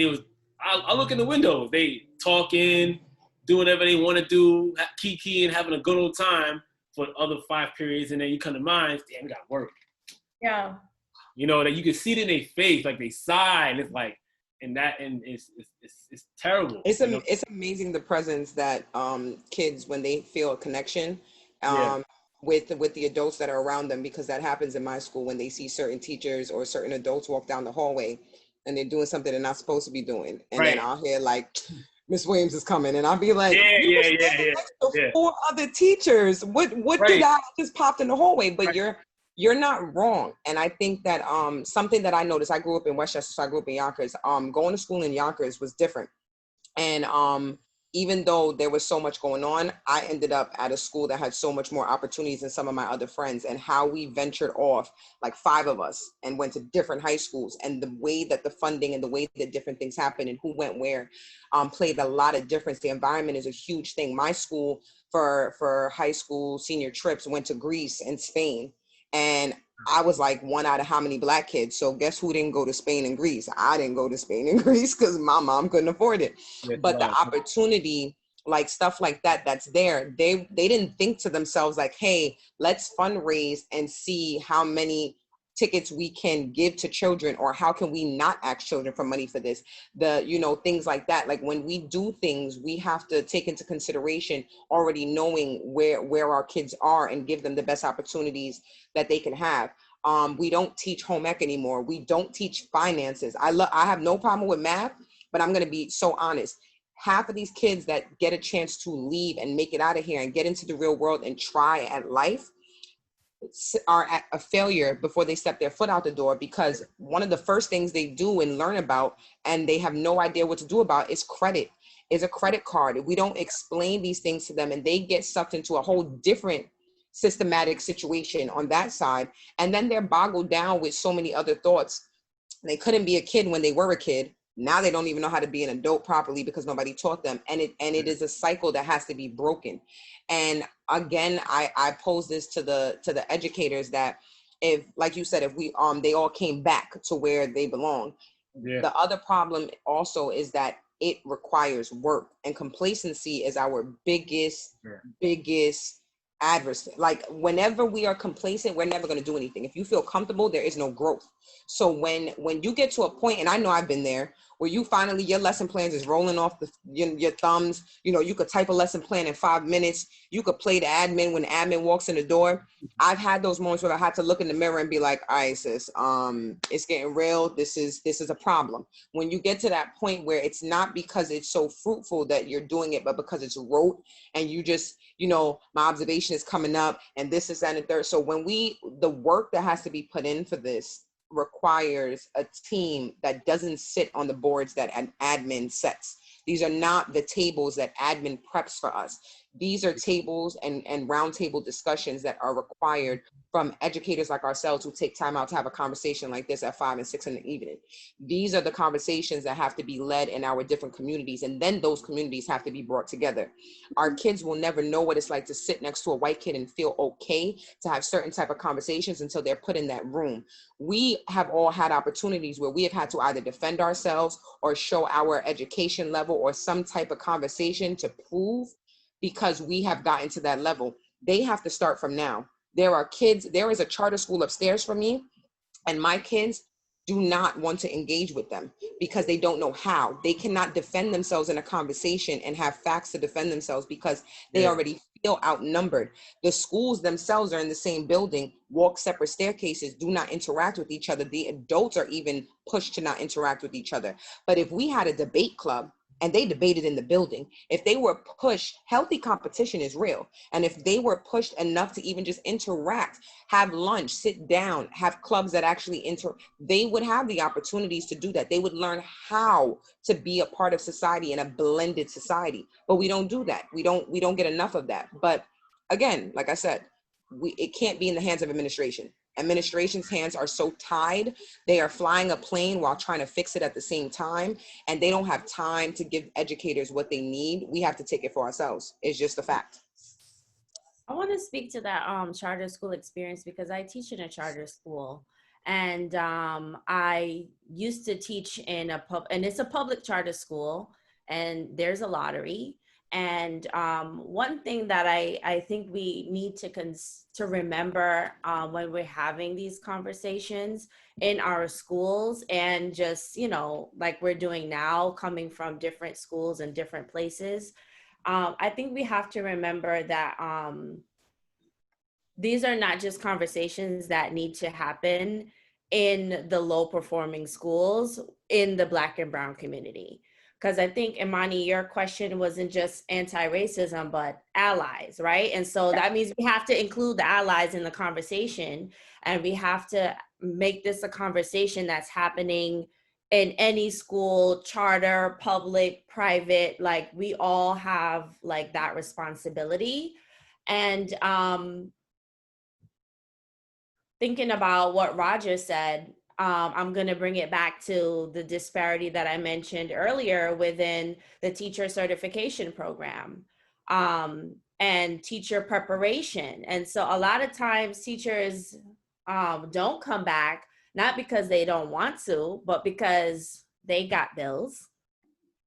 I look in the window, they talking, doing whatever they want to do, kikiing, having a good old time for the other 5 periods, and then you come to mine, damn, we gotta work. Yeah. You know, that you can see it in their face, like they sigh, and it's like, and it's terrible. It's amazing the presence that kids, when they feel a connection with the adults that are around them, because that happens in my school when they see certain teachers or certain adults walk down the hallway and they're doing something they're not supposed to be doing, and then I'll hear like, Miss Williams is coming, and I'll be like, next to 4 other teachers. What did I just popped in the hallway? But you're not wrong. And I think that something that I noticed, I grew up in Westchester, so I grew up in Yonkers. Going to school in Yonkers was different. And even though there was so much going on, I ended up at a school that had so much more opportunities than some of my other friends. And how we ventured off, like 5 of us, and went to different high schools, and the way that the funding and the way that different things happened and who went where played a lot of difference. The environment is a huge thing. My school for high school senior trips went to Greece and Spain. And I was like one out of how many Black kids? So guess who didn't go to Spain and Greece? I didn't go to Spain and Greece because my mom couldn't afford it. Yes, But the right. opportunity, like stuff like that, that's there. They didn't think to themselves like, hey, let's fundraise and see how many tickets we can give to children, or how can we not ask children for money for this? Things like that. Like when we do things, we have to take into consideration already knowing where our kids are and give them the best opportunities that they can have. We don't teach home ec anymore. We don't teach finances. I have no problem with math, but I'm going to be so honest. Half of these kids that get a chance to leave and make it out of here and get into the real world and try at life are at a failure before they step their foot out the door, because one of the first things they do and learn about, and they have no idea what to do about, is credit, is a credit card. We don't explain these things to them, and they get sucked into a whole different systematic situation on that side. And then they're boggled down with so many other thoughts. They couldn't be a kid when they were a kid. Now they don't even know how to be an adult properly because nobody taught them. And it is a cycle that has to be broken. And again, I pose this to the educators, that if, like you said, if we they all came back to where they belong. Yeah. The other problem also is that it requires work, and complacency is our biggest adversary. Like whenever we are complacent, we're never going to do anything. If you feel comfortable, there is no growth. So when you get to a point, and I know I've been there, where you finally, your lesson plans is rolling off your thumbs. You could type a lesson plan in 5 minutes. You could play the admin when the admin walks in the door. I've had those moments where I had to look in the mirror and be like, all right, sis, it's getting real. This is a problem. When you get to that point where it's not because it's so fruitful that you're doing it, but because it's rote, and you just, my observation is coming up, and this is that and the third. So when the work that has to be put in for this requires a team that doesn't sit on the boards that an admin sets. These are not the tables that admin preps for us. These are tables and roundtable discussions that are required from educators like ourselves, who take time out to have a conversation like this at 5 and 6 in the evening. These are the conversations that have to be led in our different communities, and then those communities have to be brought together. Our kids will never know what it's like to sit next to a white kid and feel okay to have certain type of conversations until they're put in that room. We have all had opportunities where we have had to either defend ourselves or show our education level or some type of conversation to prove, because we have gotten to that level. They have to start from now. There is a charter school upstairs from me, and my kids do not want to engage with them because they don't know how. They cannot defend themselves in a conversation and have facts to defend themselves because they already feel outnumbered. The schools themselves are in the same building, walk separate staircases, do not interact with each other. The adults are even pushed to not interact with each other. But if we had a debate club, and they debated in the building, if they were pushed, healthy competition is real. And if they were pushed enough to even just interact, have lunch, sit down, have clubs that actually they would have the opportunities to do that. They would learn how to be a part of society in a blended society. But we don't do that. We don't get enough of that. But again, like I said, it can't be in the hands of administration. Administration's hands are so tied. They are flying a plane while trying to fix it at the same time. And they don't have time to give educators what they need. We have to take it for ourselves. It's just a fact. I want to speak to that charter school experience because I teach in a charter school. And I used to teach in and it's a public charter school, and there's a lottery. And one thing that I think we need to remember when we're having these conversations in our schools, and just, like we're doing now, coming from different schools and different places, I think we have to remember that these are not just conversations that need to happen in the low performing schools in the Black and Brown community. Because I think, Imani, your question wasn't just anti-racism, but allies, right? And so that means we have to include the allies in the conversation, and we have to make this a conversation that's happening in any school, charter, public, private. Like, we all have like that responsibility. And thinking about what Roger said, I'm going to bring it back to the disparity that I mentioned earlier within the teacher certification program and teacher preparation. And so a lot of times teachers don't come back, not because they don't want to, but because they got bills.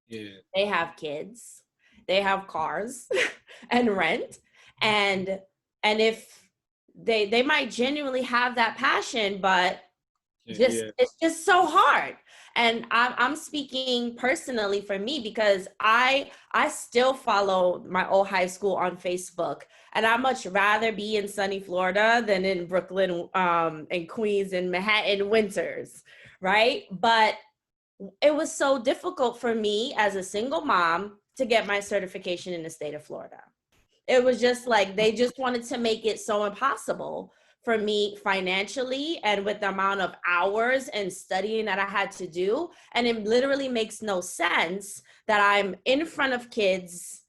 Yeah. They have kids, they have cars and rent. And if they might genuinely have that passion, but it's just so hard. And I'm speaking personally for me, because I still follow my old high school on Facebook, and I much rather be in sunny Florida than in Brooklyn, and Queens and Manhattan winters, right? But it was so difficult for me as a single mom to get my certification in the state of Florida. It was just like, they just wanted to make it so impossible for me financially and with the amount of hours and studying that I had to do. And it literally makes no sense that I'm in front of kids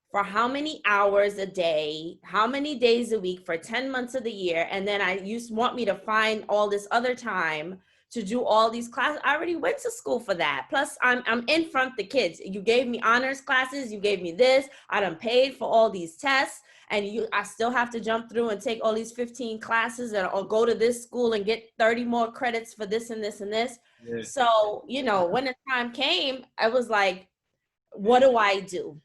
for how many hours a day, how many days a week for 10 months of the year. And then you want me to find all this other time to do all these classes. I already went to school for that. Plus I'm in front of the kids. You gave me honors classes, you gave me this, I done paid for all these tests, and I still have to jump through and take all these 15 classes or go to this school and get 30 more credits for this and this and this. Yeah. So, when the time came, I was like, what do I do?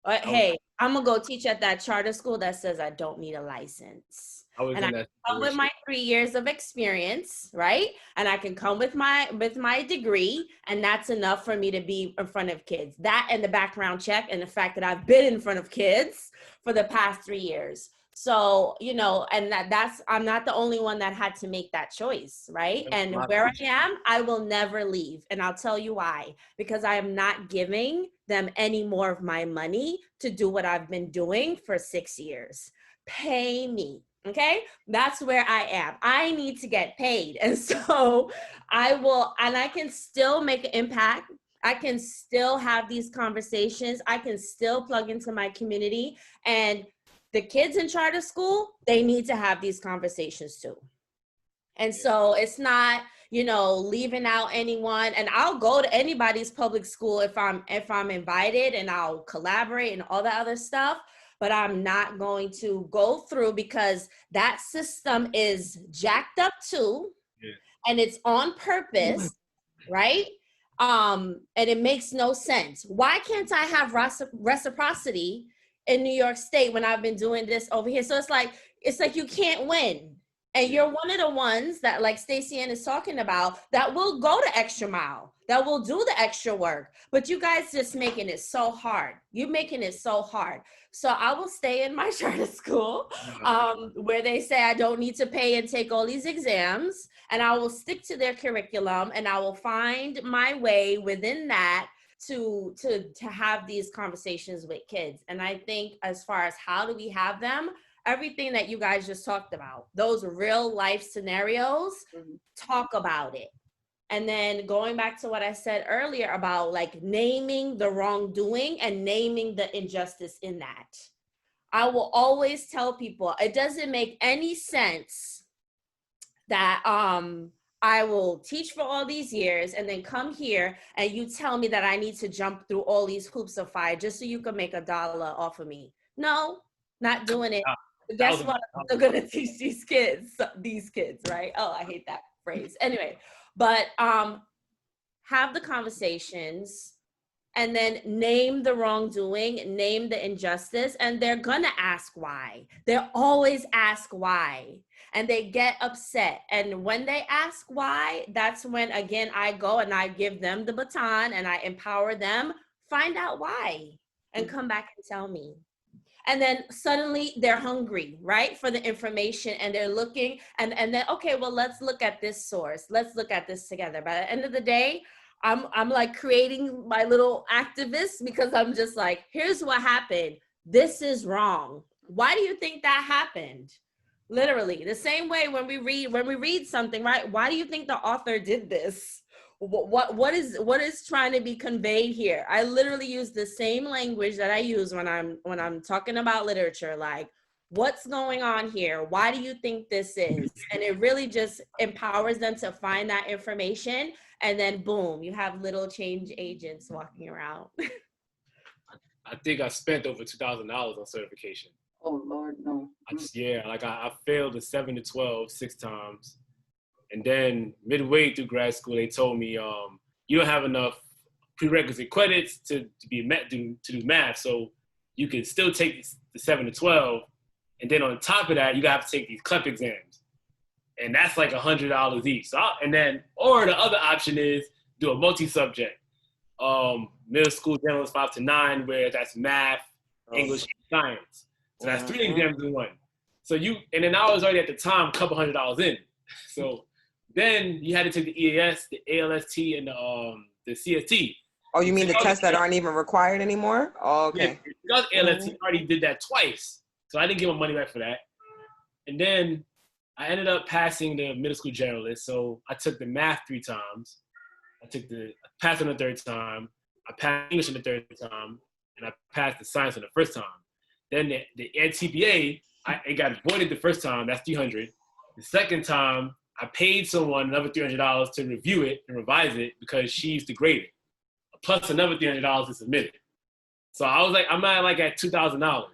Hey, I'm gonna go teach at that charter school that says I don't need a license. And I come with my 3 years of experience, right? And I can come with my degree, and that's enough for me to be in front of kids. That and the background check and the fact that I've been in front of kids for the past 3 years. So, and that's, I'm not the only one that had to make that choice, right? And where I am, I will never leave. And I'll tell you why. Because I am not giving them any more of my money to do what I've been doing for 6 years. Pay me. Okay, that's where I am. I need to get paid. And so I can still make an impact. I can still have these conversations. I can still plug into my community. And the kids in charter school, they need to have these conversations too. And so it's not, leaving out anyone. And I'll go to anybody's public school if I'm invited, and I'll collaborate and all that other stuff. But I'm not going to go through, because that system is jacked up too, and it's on purpose, right? And it makes no sense. Why can't I have reciprocity in New York State when I've been doing this over here? So it's like you can't win. And you're one of the ones that, like Stacey Ann is talking about, that will go the extra mile, that will do the extra work. But you guys just making it so hard. You're making it so hard. So I will stay in my charter school where they say I don't need to pay and take all these exams. And I will stick to their curriculum, and I will find my way within that to have these conversations with kids. And I think, as far as how do we have them, everything that you guys just talked about, those real life scenarios, talk about it. And then going back to what I said earlier about like naming the wrongdoing and naming the injustice in that. I will always tell people, it doesn't make any sense that I will teach for all these years and then come here and you tell me that I need to jump through all these hoops of fire just so you can make $1 off of me. No, not doing it. Guess what? I'm gonna teach these kids, right? Oh, I hate that phrase. Anyway, but have the conversations and then name the wrongdoing, name the injustice, and they're gonna ask why. They'll always ask why, and they get upset. And when they ask why, that's when, again, I go and I give them the baton and I empower them, find out why, and come back and tell me. And then suddenly they're hungry, right, for the information, and they're looking, and then, okay, well, let's look at this source. Let's look at this together. By the end of the day, I'm like creating my little activist because I'm just like, here's what happened. This is wrong. Why do you think that happened? Literally the same way when we read something, right? Why do you think the author did this? What is trying to be conveyed here? I literally use the same language that I use when I'm talking about literature. Like, what's going on here? Why do you think this is? And it really just empowers them to find that information. And then boom, you have little change agents walking around. I think I spent over $2,000 on certification. Oh Lord, no. I failed the 7 to 12 6 times. And then midway through grad school, they told me, you don't have enough prerequisite credits to do math. So you can still take the 7 to 12. And then on top of that, you have to take these CLEP exams. And that's like $100 each. Or the other option is do a multi-subject. Middle school generals 5 to 9, where that's math, English, and science. So that's 3 exams in one. And then I was already at the time a couple $100 in. So then you had to take the EAS, the ALST, and the CST. Oh, you mean the tests that aren't even required anymore? Oh, okay. Yeah, because ALST already did that twice. So I didn't give them money back for that. And then I ended up passing the middle school generalist. So I took the math 3 times. I passed on the 3rd time. I passed English on the 3rd time. And I passed the science on the 1st time. Then the TPA, it got voided the 1st time. That's $300. The 2nd time, I paid someone another $300 to review it and revise it because she used to grade it, plus another $300 to submit it. So I was like, I'm at $2,000.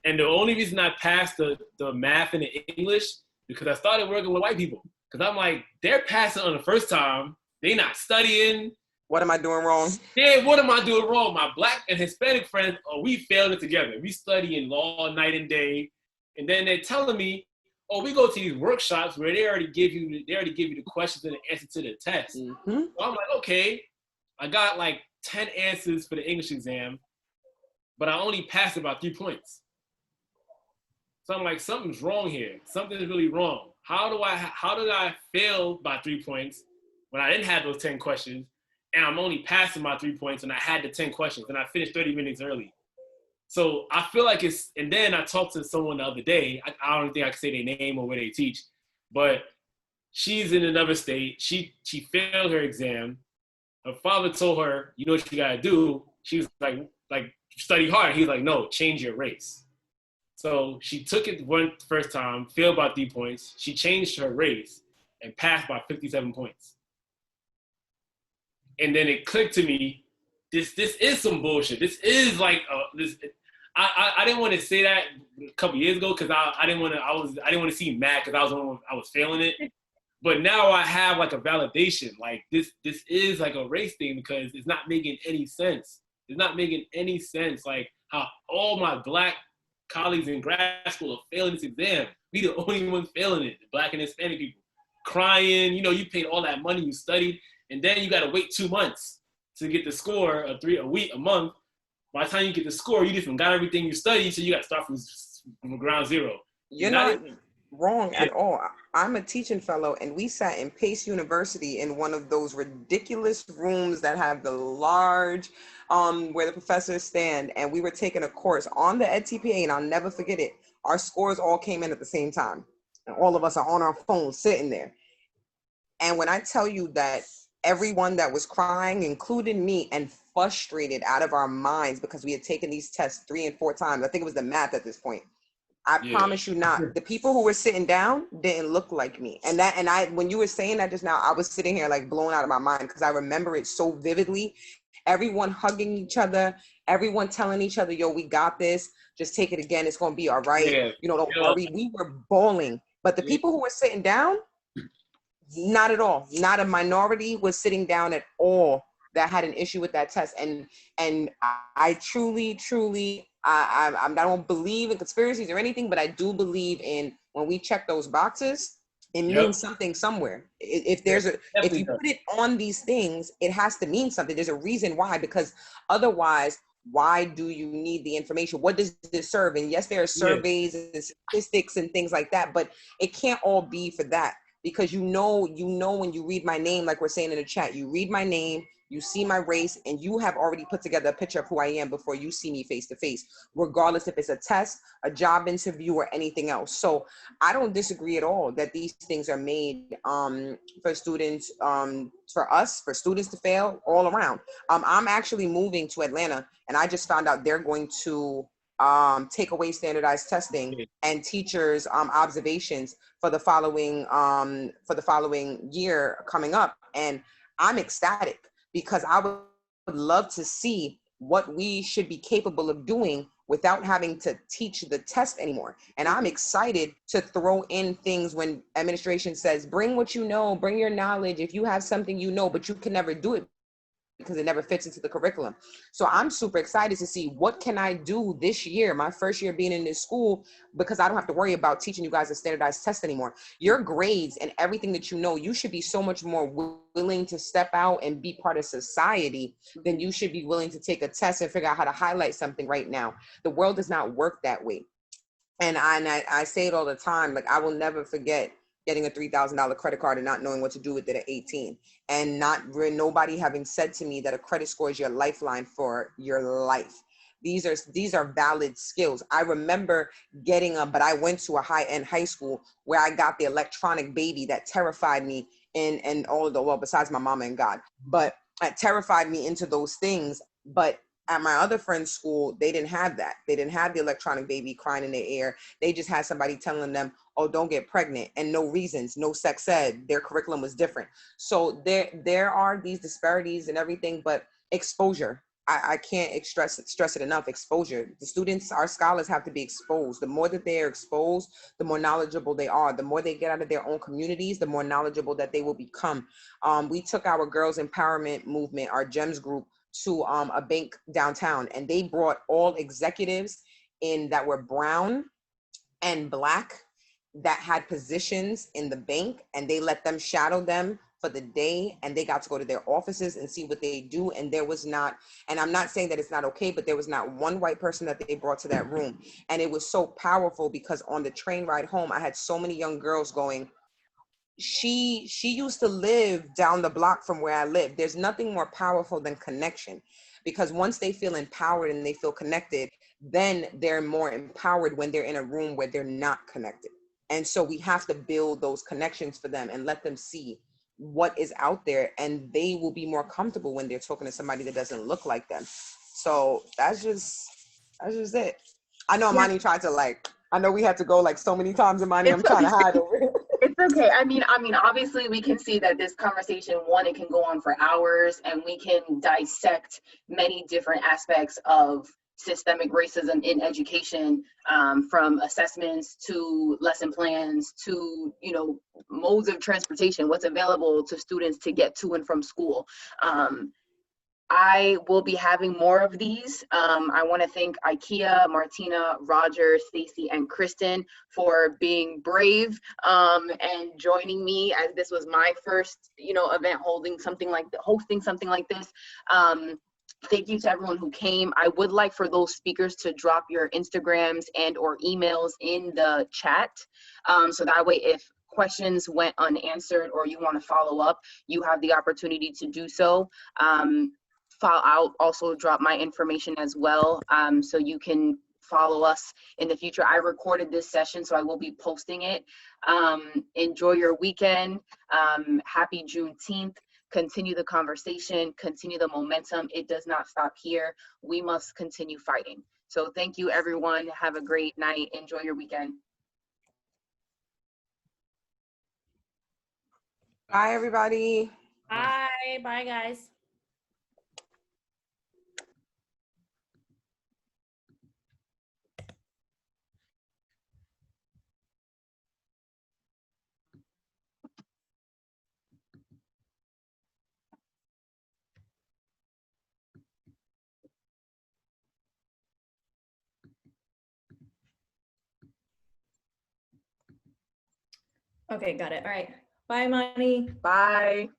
And the only reason I passed the math and the English because I started working with white people. Because I'm like, they're passing on the 1st time. They not studying. What am I doing wrong? Yeah, what am I doing wrong? My Black and Hispanic friends, we failed it together. We study in law night and day. And then they're telling me, we go to these workshops where they already give you the questions and the answer to the test. Mm-hmm. So I'm like, okay, I got like 10 answers for the English exam, but I only passed about 3 points. So I'm like, something's wrong here. Something's really wrong. How did I fail by 3 points when I didn't have those 10 questions, and I'm only passing by 3 points, and I had the 10 questions, and I finished 30 minutes early. So I feel like and then I talked to someone the other day, I don't think I can say their name or where they teach, but she's in another state. She failed her exam. Her father told her, you know what you gotta do? She was like study hard. He's like, no, change your race. So she took it first time, failed by 3 points. She changed her race and passed by 57 points. And then it clicked to me, this is some bullshit. This is like I didn't want to say that a couple years ago because I didn't want to seem mad because I was failing it. But now I have like a validation. Like this is like a race thing because it's not making any sense. It's not making any sense. Like how all my Black colleagues in grad school are failing this exam. We the only ones failing it. The Black and Hispanic people crying. You paid all that money, you studied, and then you got to wait 2 months to get the score. A week, a month. By the time you get the score, you just got everything you studied, so you got to start from ground zero. You're not wrong at all. I'm a teaching fellow, and we sat in Pace University in one of those ridiculous rooms that have the large, where the professors stand, and we were taking a course on the EdTPA, and I'll never forget it. Our scores all came in at the same time, and all of us are on our phones sitting there. And when I tell you that everyone that was crying, including me, and frustrated out of our minds because we had taken these tests 3 and 4 times. I think it was the math at this point. I promise you not. The people who were sitting down didn't look like me. And when you were saying that just now, I was sitting here like blown out of my mind because I remember it so vividly. Everyone hugging each other, everyone telling each other, yo, we got this. Just take it again. It's going to be all right. Yeah. Don't worry. We were bawling. But the people who were sitting down, not at all. Not a minority was sitting down at all that had an issue with that test. And I truly, I don't believe in conspiracies or anything, but I do believe in when we check those boxes, it means something somewhere. If you put it on these things, it has to mean something. There's a reason why, because otherwise, why do you need the information? What does this serve? And yes, there are surveys and statistics and things like that, but it can't all be for that. because you know when you read my name, like we're saying in the chat, you read my name, you see my race, and you have already put together a picture of who I am before you see me face to face, regardless if it's a test, a job interview, or anything else. So I don't disagree at all that these things are made for students, for us, for students to fail all around. I'm actually moving to Atlanta, and I just found out they're going to take away standardized testing and teachers' observations for the following year coming up. And I'm ecstatic because I would love to see what we should be capable of doing without having to teach the test anymore. And I'm excited to throw in things when administration says, bring what you know, bring your knowledge. If you have something you know, but you can never do it because it never fits into the curriculum. So I'm super excited to see what can I do this year, my first year being in this school, because I don't have to worry about teaching you guys a standardized test anymore. Your grades and everything that you know, you should be so much more willing to step out and be part of society than you should be willing to take a test and figure out how to highlight something right now. The world does not work that way. And I say it all the time, like I will never forget getting a $3,000 credit card and not knowing what to do with it at 18, and nobody having said to me that a credit score is your lifeline for your life. These are valid skills. I remember getting but I went to a high-end high school where I got the electronic baby that terrified me, and all of the, well, besides my mama and God, but it terrified me into those things. But at my other friend's school, they didn't have that. They didn't have the electronic baby crying in their ear. They just had somebody telling them, oh, don't get pregnant, and no reasons, no sex ed. Their curriculum was different. So there are these disparities and everything, but exposure. I can't stress it enough. Exposure. The students, our scholars, have to be exposed. The more that they are exposed, the more knowledgeable they are. The more they get out of their own communities, the more knowledgeable that they will become. We took our girls empowerment movement, our GEMS group, to a bank downtown, and they brought all executives in that were brown and Black that had positions in the bank, and they let them shadow them for the day, and they got to go to their offices and see what they do. And there was not, and I'm not saying that it's not okay, but there was not one white person that they brought to that room. And it was so powerful because on the train ride home, I had so many young girls going, she used to live down the block from where I live. There's nothing more powerful than connection, because once they feel empowered and they feel connected, then they're more empowered when they're in a room where they're not connected. And so we have to build those connections for them and let them see what is out there, and they will be more comfortable when they're talking to somebody that doesn't look like them. So that's just it. I know Imani tried to I know we had to go like so many times, Imani. I'm trying to hide over here. It's okay. I mean, obviously we can see that this conversation, one, it can go on for hours, and we can dissect many different aspects of systemic racism in education, from assessments to lesson plans to, modes of transportation, what's available to students to get to and from school. I will be having more of these. I want to thank IKEA, Martina, Roger, Stacy, and Kristen for being brave and joining me, as this was my first, event hosting something like this. Thank you to everyone who came. I would like for those speakers to drop your Instagrams and or emails in the chat, so that way if questions went unanswered or you want to follow up, you have the opportunity to do so. I'll also drop my information as well, so you can follow us in the future. I recorded this session, so I will be posting it. Enjoy your weekend. Happy Juneteenth. Continue the conversation, continue the momentum. It does not stop here. We must continue fighting. So thank you, everyone. Have a great night. Enjoy your weekend. Bye, everybody. Bye. Bye, guys. Okay, got it. All right. Bye, Monty. Bye.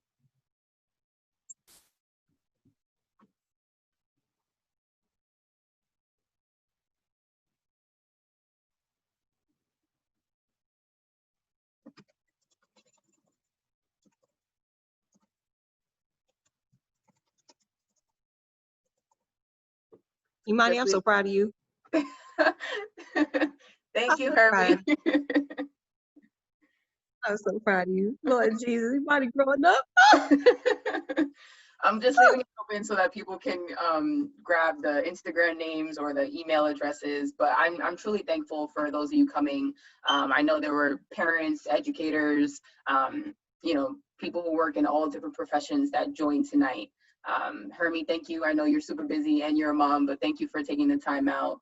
Imani, I'm so proud of you. Thank you, Herbie. I'm so proud of you. Lord Jesus, Imani growing up. I'm just leaving it open so that people can grab the Instagram names or the email addresses. But I'm truly thankful for those of you coming. I know there were parents, educators, you know, people who work in all different professions that joined tonight. Hermie, thank you. I know you're super busy and you're a mom, but thank you for taking the time out.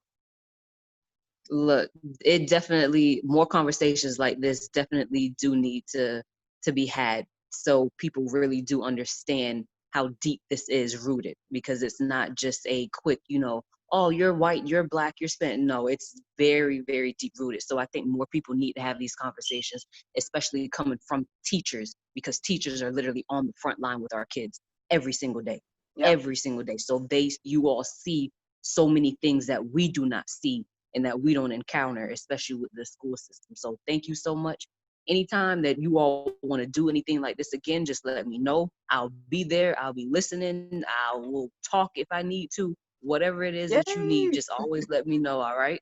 Look, it definitely, more conversations like this definitely do need to be had, so people really do understand how deep this is rooted, because it's not just a quick, you know, oh, you're white, you're black, you're Spanish. No, it's very, very deep rooted. So I think more people need to have these conversations, especially coming from teachers, because teachers are literally on the front line with our kids every single day. Yep. Every single day. So you all see so many things that we do not see and that we don't encounter, especially with the school system. So thank you so much. Anytime that you all want to do anything like this again, just let me know. I'll be there. I'll be listening. I will talk if I need to. Whatever it is that you need, just always let me know, all right?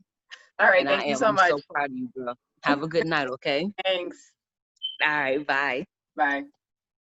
All right, and thank you so much. I'm so proud of you, girl. Have a good night, okay? Thanks. All right, bye. Bye.